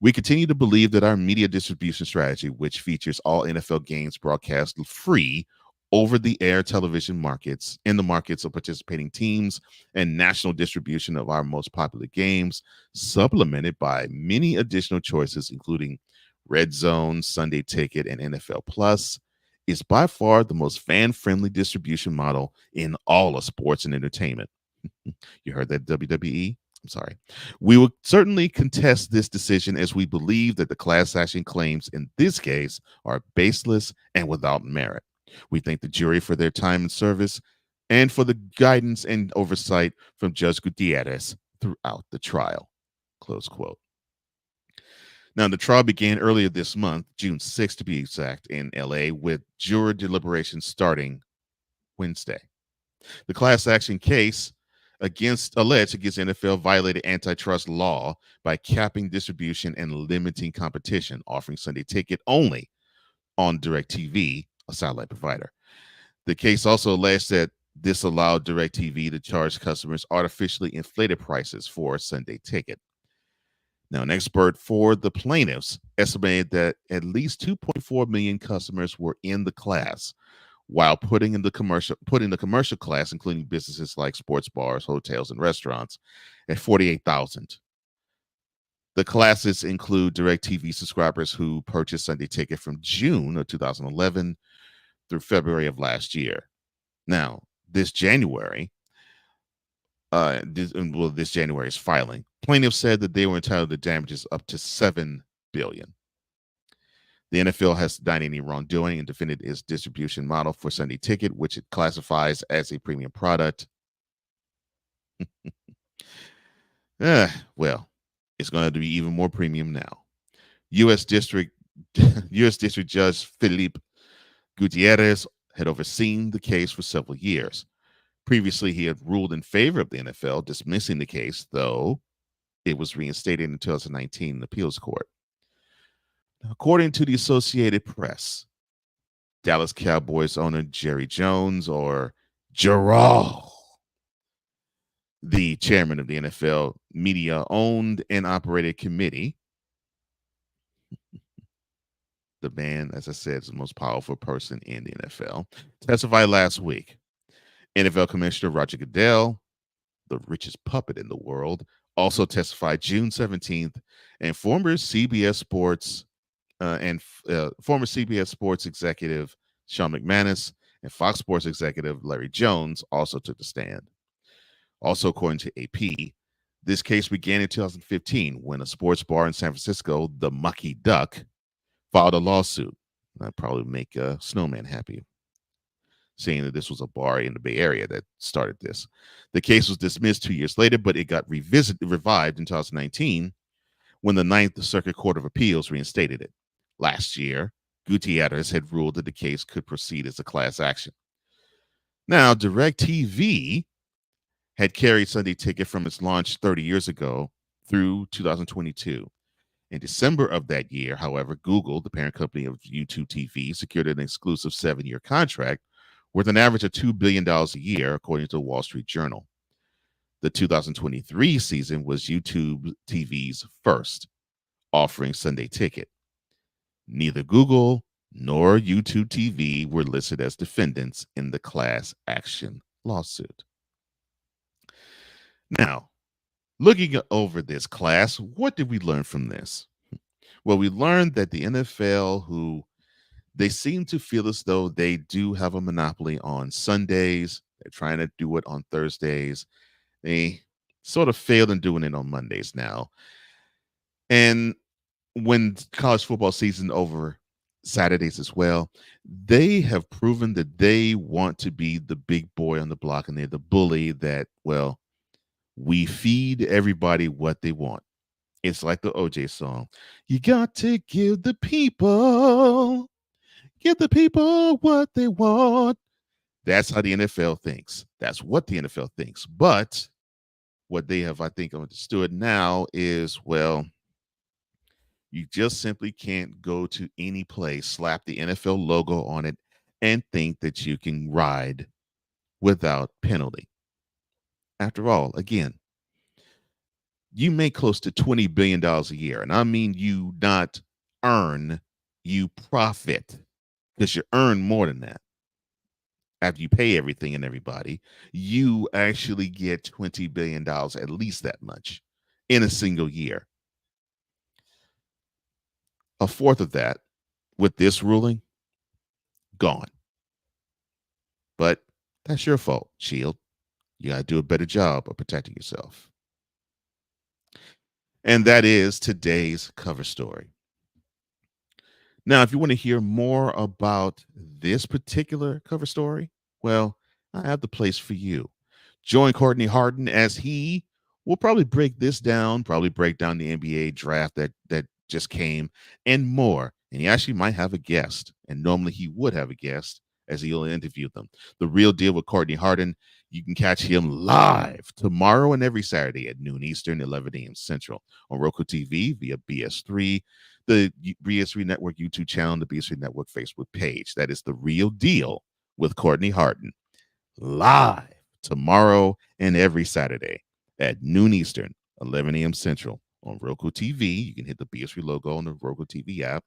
We continue to believe that our media distribution strategy, which features all NFL games broadcast free over-the-air television markets in the markets of participating teams and national distribution of our most popular games, supplemented by many additional choices, including Red Zone, Sunday Ticket, and NFL Plus, is by far the most fan-friendly distribution model in all of sports and entertainment." You heard that, WWE? I'm sorry. "We will certainly contest this decision as we believe that the class action claims in this case are baseless and without merit. We thank the jury for their time and service and for the guidance and oversight from Judge Gutierrez throughout the trial." Close quote. Now, the trial began earlier this month, June 6th to be exact, in LA, with juror deliberations starting Wednesday. The class action case alleged against NFL violated antitrust law by capping distribution and limiting competition, offering Sunday Ticket only on DirecTV, a satellite provider. The case also alleged that this allowed DirecTV to charge customers artificially inflated prices for Sunday Ticket. Now, an expert for the plaintiffs estimated that at least 2.4 million customers were in the class, while putting the commercial class, including businesses like sports bars, hotels, and restaurants, at 48,000. The classes include DirecTV subscribers who purchased Sunday Ticket from June of 2011 through February of last year. Now, this January, this January's filing, plaintiffs said that they were entitled to damages up to $7 billion. The NFL has denied any wrongdoing and defended its distribution model for Sunday Ticket, which it classifies as a premium product. Well, it's going to be even more premium now. U.S. District Judge Philippe Gutierrez had overseen the case for several years. Previously, he had ruled in favor of the NFL, dismissing the case, though it was reinstated in 2019 in the appeals court. According to the Associated Press, Dallas Cowboys owner Jerry Jones, or Gerald, the chairman of the NFL media-owned and operated committee, the man, as I said, is the most powerful person in the NFL, testified last week. NFL Commissioner Roger Goodell, the richest puppet in the world, also testified June 17th, and former CBS Sports executive Sean McManus and Fox Sports executive Larry Jones also took the stand. Also, according to AP, this case began in 2015 when a sports bar in San Francisco, the Mucky Duck, filed a lawsuit. That'd probably make a snowman happy, saying that this was a bar in the Bay Area that started this. The case was dismissed 2 years later, but it got revived in 2019 when the Ninth Circuit Court of Appeals reinstated it. Last year, Gutierrez had ruled that the case could proceed as a class action. Now, DirecTV had carried Sunday Ticket from its launch 30 years ago through 2022. In December of that year, however, Google, the parent company of YouTube TV, secured an exclusive 7-year contract worth an average of $2 billion a year, according to the Wall Street Journal. The 2023 season was YouTube TV's first, offering Sunday Ticket. Neither Google nor YouTube TV were listed as defendants in the class action lawsuit. Now, looking over this class, what did we learn from this? Well, we learned that the NFL, who they seem to feel as though they do have a monopoly on Sundays, they're trying to do it on Thursdays. They sort of failed in doing it on Mondays now. And when college football season over Saturdays as well, they have proven that they want to be the big boy on the block, and they're the bully that, well, we feed everybody what they want. It's like the OJ song. You got to give the people what they want. That's how the NFL thinks. That's what the NFL thinks. But what they have, I think, understood now is, well, you just simply can't go to any place, slap the NFL logo on it, and think that you can ride without penalty. After all, again, you make close to $20 billion a year. And I mean you not earn, you profit, because you earn more than that. After you pay everything and everybody, you actually get $20 billion, at least that much, in a single year. A fourth of that, with this ruling, gone. But that's your fault, Shield. You got to do a better job of protecting yourself. And that is today's cover story. Now, if you want to hear more about this particular cover story, well, I have the place for you. Join Courtney Harden as he will probably break this down, probably break down the NBA draft that just came, and more. And he actually might have a guest, and normally he would have a guest as he'll interview them. The Real Deal with Courtney Harden, you can catch him live tomorrow and every Saturday at noon Eastern, 11 a.m. Central on Roku TV via BS3, the BS3 Network YouTube channel, and the BS3 Network Facebook page. That is The Real Deal with Courtney Harden, live tomorrow and every Saturday at noon Eastern, 11 a.m. Central on Roku TV. You can hit the BS3 logo on the Roku TV app,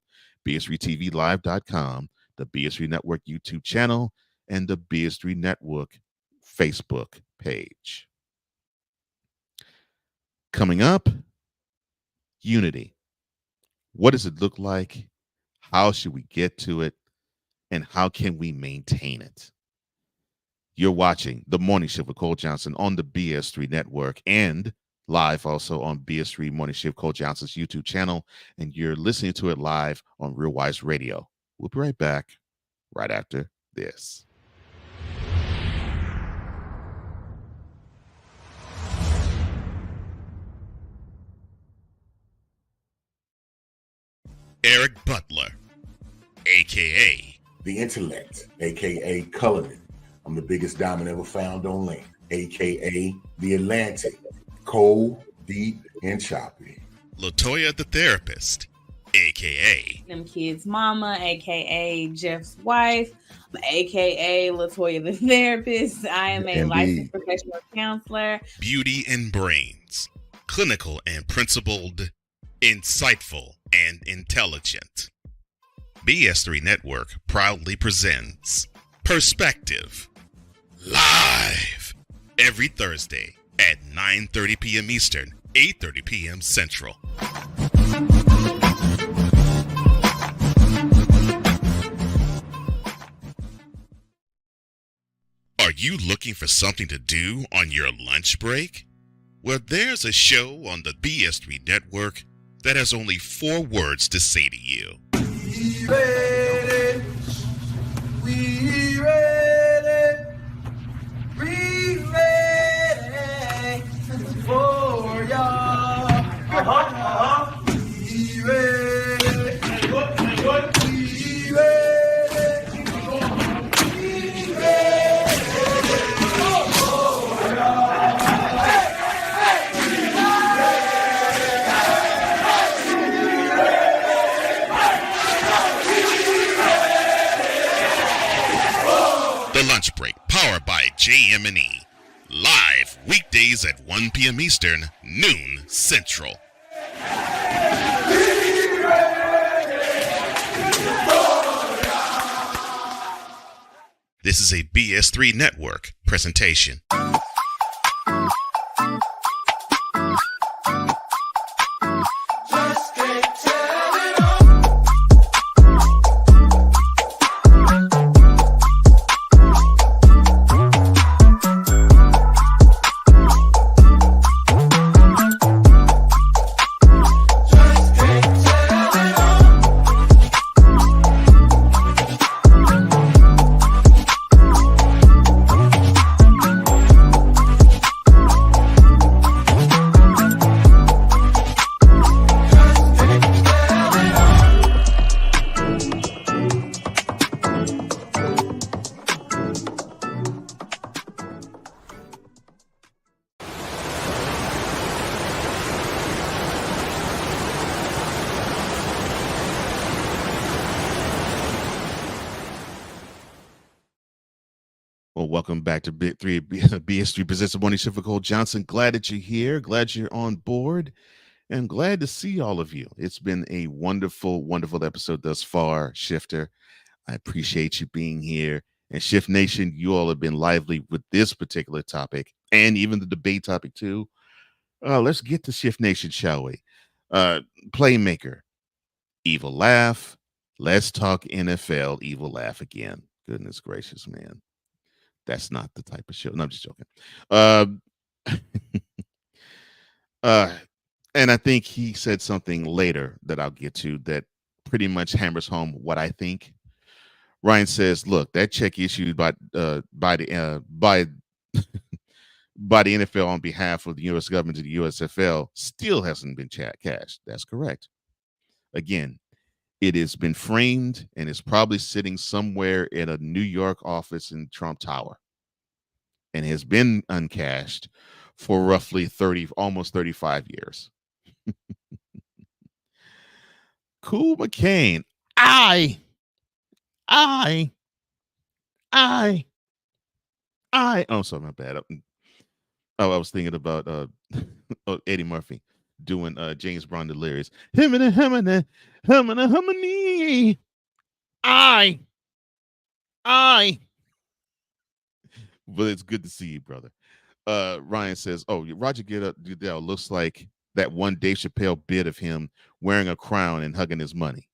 BS3TVLive.com, the BS3 Network YouTube channel, and the BS3 Network Facebook page. Coming up, unity. What does it look like? How should we get to it? And how can we maintain it? You're watching The Morning Shift with Cole Johnson on the BS3 Network and live also on BS3 Morning Shift, Cole Johnson's YouTube channel. And you're listening to it live on Real Wise Radio. We'll be right back right after this. Eric Butler, a.k.a. The Intellect, a.k.a. Cullinan. I'm the biggest diamond ever found on land, a.k.a. The Atlantic. Cold, deep, and choppy. LaToya the Therapist, a.k.a. Them kids' mama, a.k.a. Jeff's wife, a.k.a. LaToya the Therapist. I am a licensed professional counselor. Beauty and Brains, clinical and principled, insightful and intelligent. BS3 Network proudly presents Perspective, live every Thursday at 9:30 p.m. Eastern, 8:30 p.m. Central. Are you looking for something to do on your lunch break? Well, there's a show on the BS3 Network that has only 4 words to say to you. We ready. We ready. We ready for y'all. We ready. We JM&E. Live weekdays at 1 p.m. Eastern, noon Central. This is a BS3 Network presentation. Well, welcome back to Big Three BS3 presents the morning shift with Cole Johnson. Glad that you're here. Glad you're on board, and glad to see all of you. It's been a wonderful, wonderful episode thus far, Shifter. I appreciate you being here. And Shift Nation, you all have been lively with this particular topic and even the debate topic too. Let's get to Shift Nation, shall we? Playmaker, evil laugh. Let's talk NFL, evil laugh again. Goodness gracious, man. That's not the type of show. No, I'm just joking. And I think he said something later that I'll get to that pretty much hammers home what I think. Ryan says, "Look, that check issued by the NFL on behalf of the U.S. government to the USFL still hasn't been cashed." That's correct. Again, it has been framed and is probably sitting somewhere in a New York office in Trump Tower and has been uncashed for roughly almost 35 years. Cool McCain. Oh, sorry, my bad. I was thinking about Eddie Murphy doing James Brown Delirious. I. But it's good to see you, brother. Ryan says, "Oh, Roger Goodell looks like that one Dave Chappelle bit of him wearing a crown and hugging his money.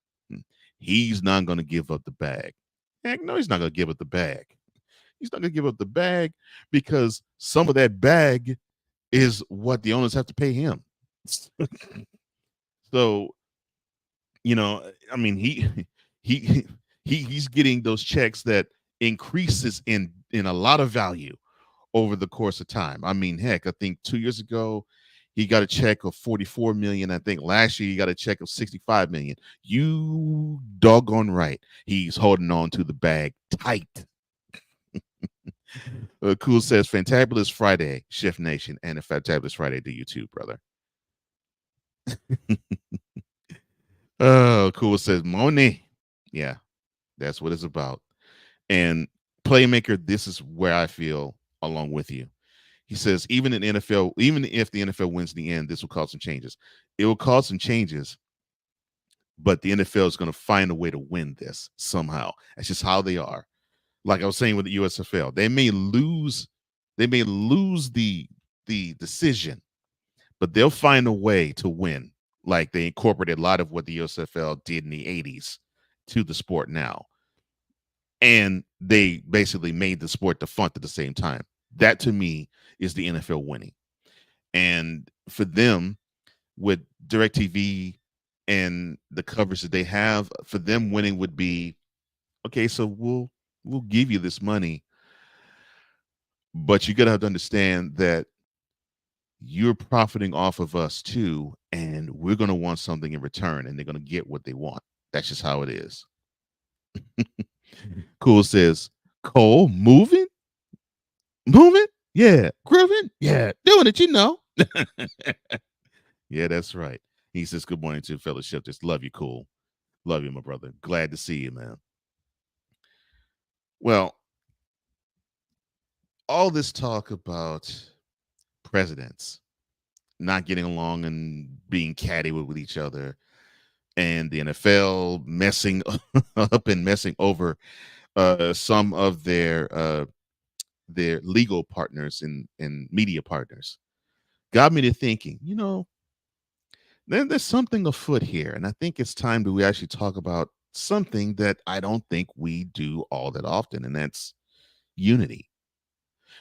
He's not going to give up the bag. Heck, no, he's not going to give up the bag. He's not going to give up the bag because some of that bag is what the owners have to pay him. So, you know, I mean, he's getting those checks that increases in a lot of value over the course of time. I mean, heck, I think 2 years ago he got a check of 44 million. I think last year he got a check of 65 million. You doggone right. He's holding on to the bag tight. Cool says, "Fantabulous Friday, Shift Nation, and a Fantabulous Friday to you too, brother." Oh, Cool says, "Money." Yeah, that's what it's about. And Playmaker, this is where I feel along with you. He says, even if the NFL wins in the end, this will cause some changes. It will cause some changes, but the NFL is going to find a way to win this somehow. That's just how they are. Like I was saying with the USFL, they may lose the decision, but they'll find a way to win. Like they incorporated a lot of what the USFL did in the 80s to the sport now. And they basically made the sport defunct at the same time. That to me is the NFL winning. And for them, with DirecTV and the coverage that they have, for them winning would be, okay, so we'll give you this money, but you gotta have to understand that you're profiting off of us too, and we're gonna want something in return, and they're gonna get what they want. That's just how it is. Cool says, "Cole, moving? Yeah. Grooving? Yeah. Doing it, you know." Yeah, that's right. He says, "Good morning to fellow shifters. Love you, Cool. Love you, my brother. Glad to see you, man." Well, all this talk about presidents not getting along and being catty with each other, and the NFL messing up and messing over some of their legal partners and media partners, got me to thinking, there's something afoot here. And I think it's time that we actually talk about something that I don't think we do all that often, and that's unity.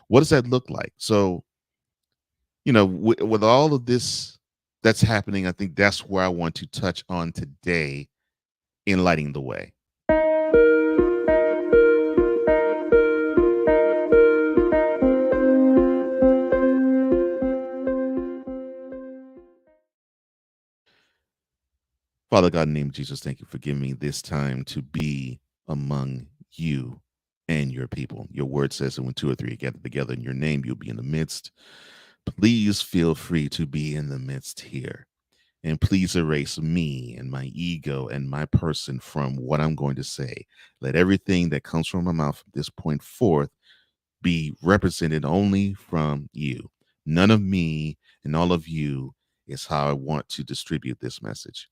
What does that look like? So, with all of this that's happening, I think that's where I want to touch on today in lighting the way. Father God, in the name of Jesus, thank you for giving me this time to be among you and your people. Your word says that when two or three are gathered together in your name, you'll be in the midst. Please feel free to be in the midst here. And please erase me and my ego and my person from what I'm going to say. Let everything that comes from my mouth from this point forth be represented only from you. None of me and all of you is how I want to distribute this message.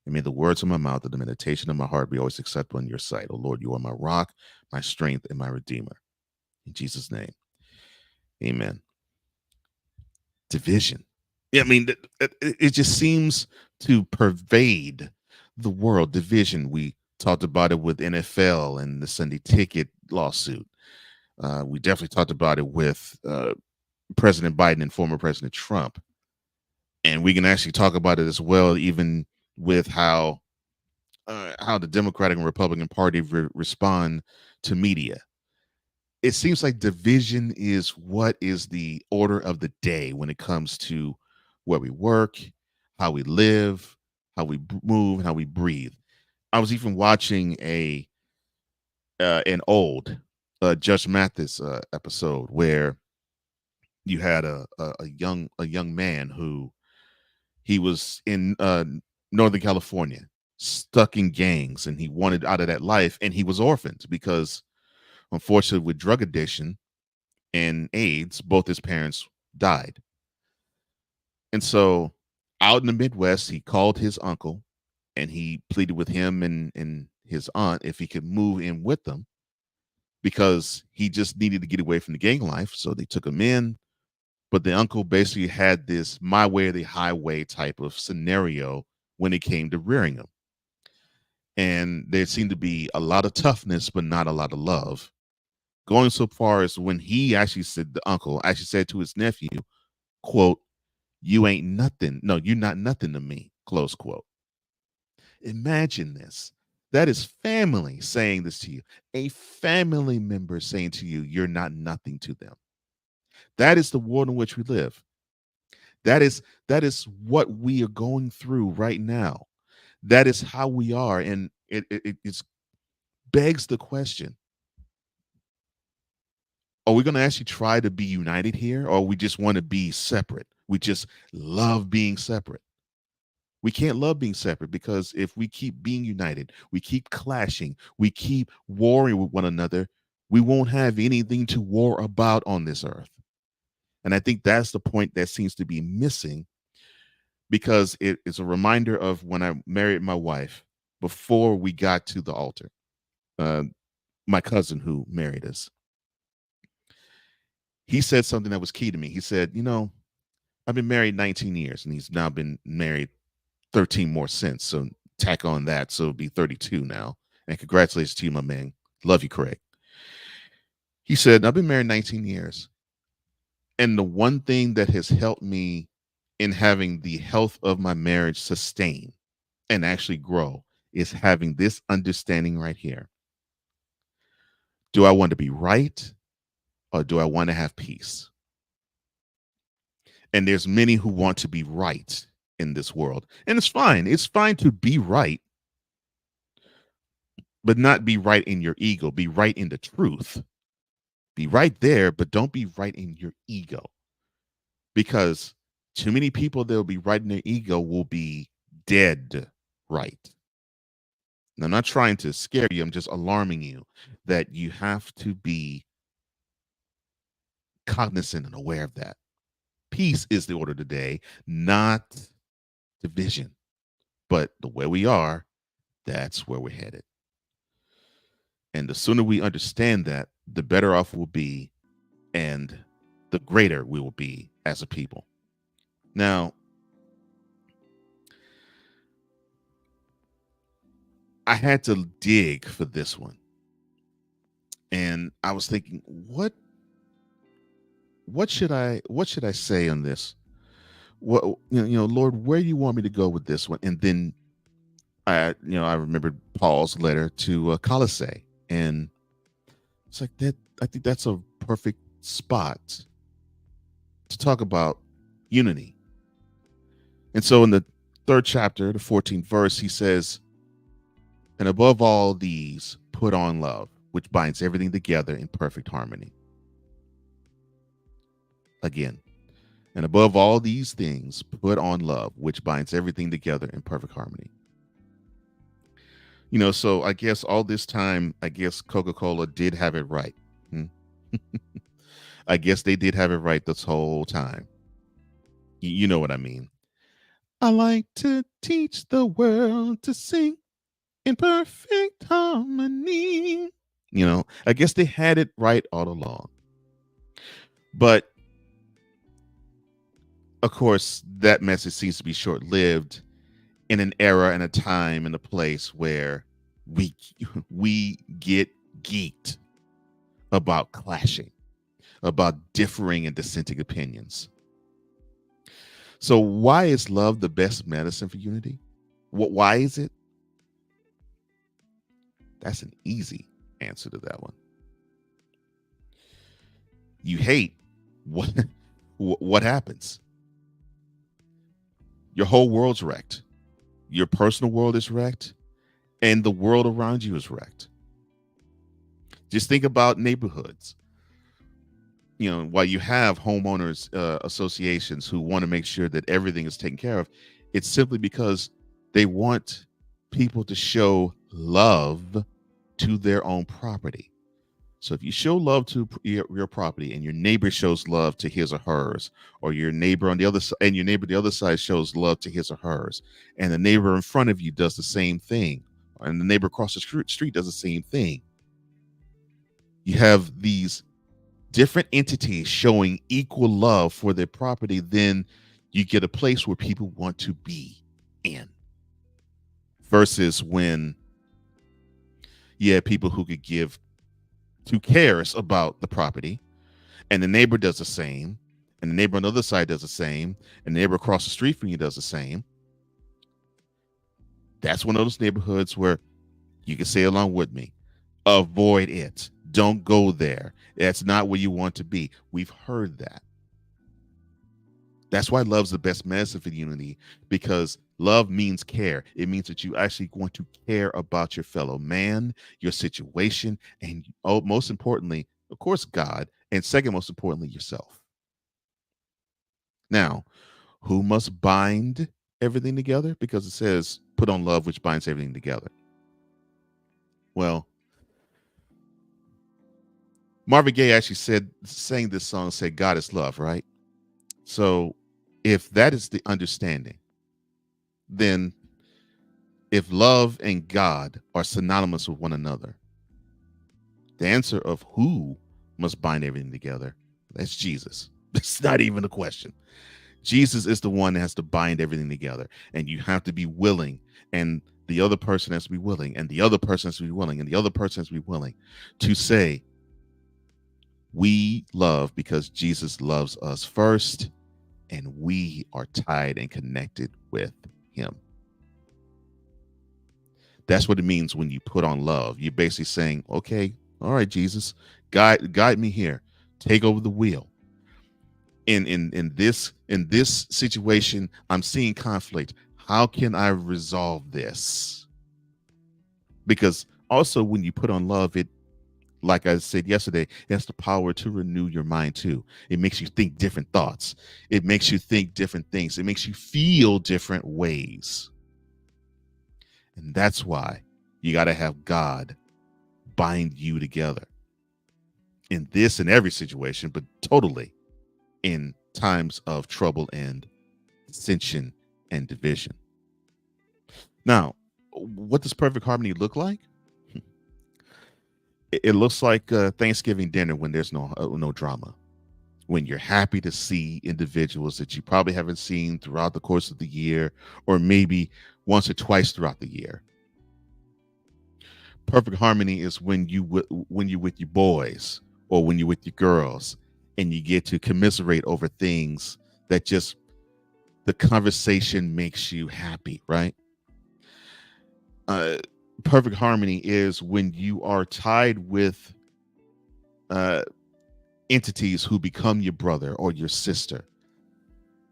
And may the words of my mouth and the meditation of my heart be always acceptable in your sight. Oh Lord, you are my rock, my strength, and my redeemer. In Jesus' name, amen. Division. Yeah, I mean, it just seems to pervade the world. Division. We talked about it with NFL and the Sunday Ticket lawsuit. We definitely talked about it with President Biden and former President Trump. And we can actually talk about it as well, even with how the Democratic and Republican Party respond to media. It seems like division is what is the order of the day when it comes to where we work, how we live, how we move, how we breathe. I was even watching an old Judge Mathis episode where you had a young man who he was in Northern California, stuck in gangs, and he wanted out of that life, and he was orphaned because, unfortunately, with drug addiction and AIDS, both his parents died. And so out in the Midwest, he called his uncle and he pleaded with him and his aunt if he could move in with them because he just needed to get away from the gang life. So they took him in. But the uncle basically had this my way or the highway type of scenario when it came to rearing him. And there seemed to be a lot of toughness, but not a lot of love. Going so far as when he actually said, the uncle actually said to his nephew, quote, "You ain't nothing. No, you're not nothing to me," close quote. Imagine this. That is family saying this to you. A family member saying to you, you're not nothing to them. That is the world in which we live. That is what we are going through right now. That is how we are. And it begs the question, are we going to actually try to be united here, or we just want to be separate? We just love being separate. We can't love being separate, because if we keep being united, we keep clashing, we keep warring with one another, we won't have anything to war about on this earth. And I think that's the point that seems to be missing, because it is a reminder of when I married my wife, before we got to the altar, my cousin who married us, he said something that was key to me. He said, I've been married 19 years, and he's now been married 13 more since. So tack on that. So it'll be 32 now. And congratulations to you, my man. Love you, Craig. He said, I've been married 19 years. And the one thing that has helped me in having the health of my marriage sustain and actually grow is having this understanding right here. Do I want to be right, or do I want to have peace? And there's many who want to be right in this world. And it's fine. It's fine to be right, but not be right in your ego. Be right in the truth. Be right there, but don't be right in your ego. Because too many people that will be right in their ego will be dead right. And I'm not trying to scare you. I'm just alarming you that you have to be cognizant and aware of that. Peace is the order of the day, not division. But the way we are, that's where we're headed. And the sooner we understand that, the better off we'll be and the greater we will be as a people. Now, I had to dig for this one. And I was thinking, what should I say on this? What Lord, where do you want me to go with this one? And then I remembered Paul's letter to Colossae, and it's like that. I think that's a perfect spot to talk about unity. And so in the 3rd chapter, the 14th verse, he says, "And above all these, put on love, which binds everything together in perfect harmony." Again, and above all these things, put on love, which binds everything together in perfect harmony. So I guess all this time, Coca-Cola did have it right. I guess they did have it right this whole time. You know what I mean? I like to teach the world to sing in perfect harmony. I guess they had it right all along. But of course, that message seems to be short-lived in an era and a time and a place where we get geeked about clashing, about differing and dissenting opinions. So why is love the best medicine for unity? Why is it? That's an easy answer to that one. You hate what happens? Your whole world's wrecked. Your personal world is wrecked, and the world around you is wrecked. Just think about neighborhoods. While you have homeowners associations who want to make sure that everything is taken care of, it's simply because they want people to show love to their own property. So if you show love to your property, and your neighbor shows love to his or hers, or your neighbor on the other side, and your neighbor the other side shows love to his or hers, and the neighbor in front of you does the same thing, and the neighbor across the street does the same thing, you have these different entities showing equal love for their property, then you get a place where people want to be in. Versus when you have people who cares about the property, and the neighbor does the same, and the neighbor on the other side does the same, and the neighbor across the street from you does the same. That's one of those neighborhoods where you can say along with me, avoid it. Don't go there. That's not where you want to be. We've heard that. That's why love's the best medicine for unity, because love means care. It means that you actually want to care about your fellow man, your situation, and most importantly, of course, God, and second most importantly, yourself. Now, who must bind everything together? Because it says, put on love, which binds everything together. Well, Marvin Gaye actually sang this song, said, God is love, right? So if that is the understanding, then if love and God are synonymous with one another, the answer of who must bind everything together, that's Jesus. It's not even a question. Jesus is the one that has to bind everything together, and you have to be willing, and the other person has to be willing, and the other person has to be willing, and the other person has to be willing to say, we love because Jesus loves us first, and we are tied and connected with him. That's what it means when you put on love. You're basically saying, okay, all right, Jesus, guide me here. Take over the wheel. In this situation, I'm seeing conflict. How can I resolve this? Because also when you put on love, it, like I said yesterday, it has the power to renew your mind too. It makes you think different thoughts. It makes you think different things. It makes you feel different ways. And that's why you got to have God bind you together. in this and every situation, but totally in times of trouble and dissension and division. Now, what does perfect harmony look like? It looks like Thanksgiving dinner when there's no drama. When you're happy to see individuals that you probably haven't seen throughout the course of the year, or maybe once or twice throughout the year. Perfect harmony is when you're with your boys or when you're with your girls, and you get to commiserate over things that just the conversation makes you happy, right? Perfect harmony is when you are tied with entities who become your brother or your sister,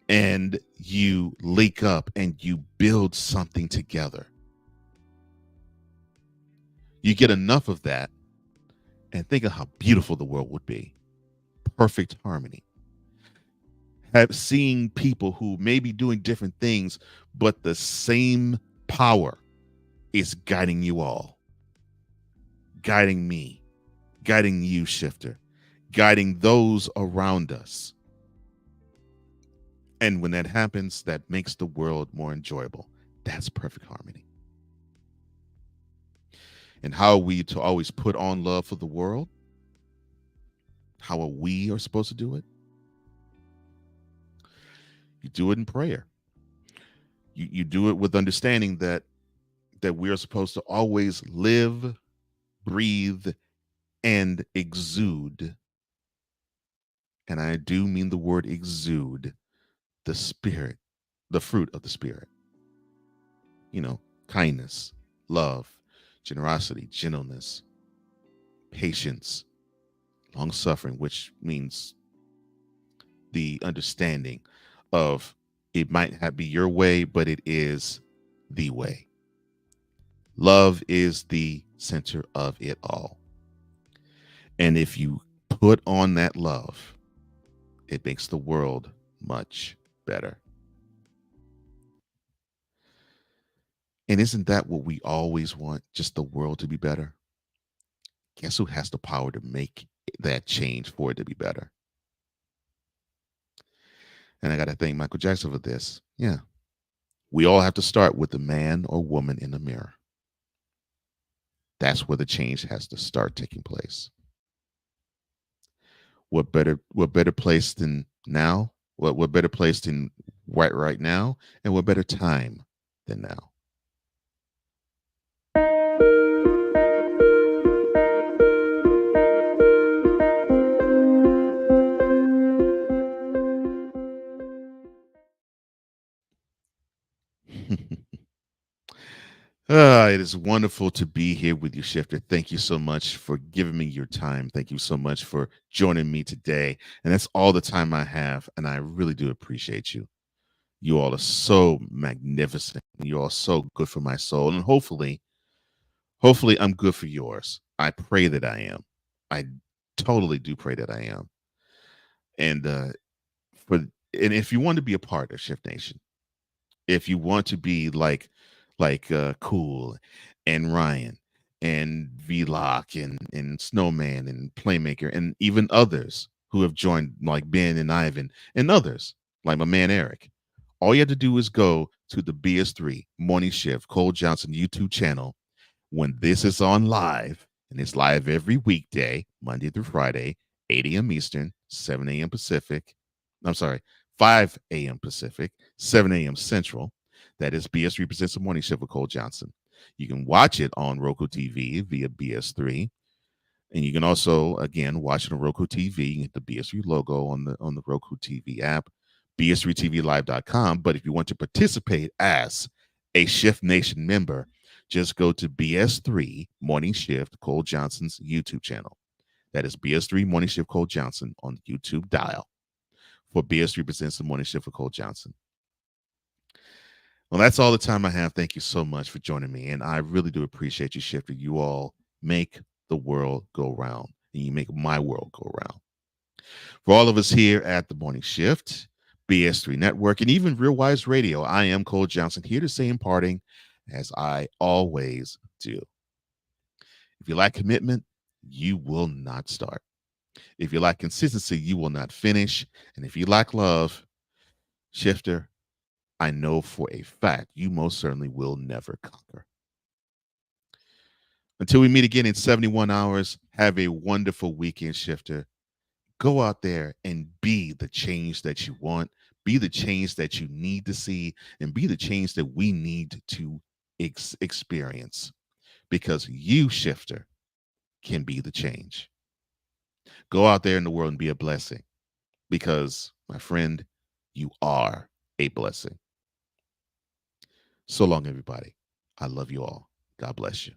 and you link up and you build something together. You get enough of that and think of how beautiful the world would be. Perfect harmony. Seeing people who may be doing different things, but the same power is guiding you all, guiding me, guiding you, Shifter, guiding those around us. And when that happens, that makes the world more enjoyable. That's perfect harmony. And how are we to always put on love for the world? How are we supposed to do it? You do it in prayer. You do it with understanding that we are supposed to always live, breathe, and exude. And I do mean the word exude, the spirit, the fruit of the spirit. Kindness, love, generosity, gentleness, patience, long suffering, which means the understanding of it might not be your way, but it is the way. Love is the center of it all. And if you put on that love, it makes the world much better. And isn't that what we always want? Just the world to be better? Guess who has the power to make that change for it to be better? And I got to thank Michael Jackson for this. Yeah. We all have to start with the man or woman in the mirror. That's where the change has to start taking place. What better place than now? What better place than right now? And what better time than now? It is wonderful to be here with you, Shifter. Thank you so much for giving me your time. Thank you so much for joining me today. And that's all the time I have. And I really do appreciate you. You all are so magnificent. You all are so good for my soul. And hopefully I'm good for yours. I pray that I am. I totally do pray that I am. And if you want to be a part of Shift Nation, if you want to be like Cool and Ryan and Vlog and Snowman and Playmaker and even others who have joined, like Ben and Ivan and others like my man Eric, all you have to do is go to the BS3 Morning Shift Cole Johnson YouTube channel when this is on live, and it's live every weekday, Monday through Friday, 8 a.m. Eastern, 7 a.m. Pacific. I'm sorry, 5 a.m. Pacific, 7 a.m. Central. That is BS3 Presents the Morning Shift with Cole Johnson. You can watch it on Roku TV via BS3. And you can also, again, watch it on Roku TV. You get the BS3 logo on the Roku TV app, BS3TVLive.com. But if you want to participate as a Shift Nation member, just go to BS3 Morning Shift Cole Johnson's YouTube channel. That is BS3 Morning Shift Cole Johnson on the YouTube dial for BS3 Presents the Morning Shift with Cole Johnson. Well, that's all the time I have. Thank you so much for joining me. And I really do appreciate you, Shifter. You all make the world go round, and you make my world go round. For all of us here at the Morning Shift, BS3 Network, and even Real Wise Radio, I am Cole Johnson, here to say in parting, as I always do. If you lack commitment, you will not start. If you lack consistency, you will not finish. And if you lack love, Shifter, I know for a fact you most certainly will never conquer. Until we meet again in 71 hours, have a wonderful weekend, Shifter. Go out there and be the change that you want, be the change that you need to see, and be the change that we need to experience. Because you, Shifter, can be the change. Go out there in the world and be a blessing. Because, my friend, you are a blessing. So long, everybody. I love you all. God bless you.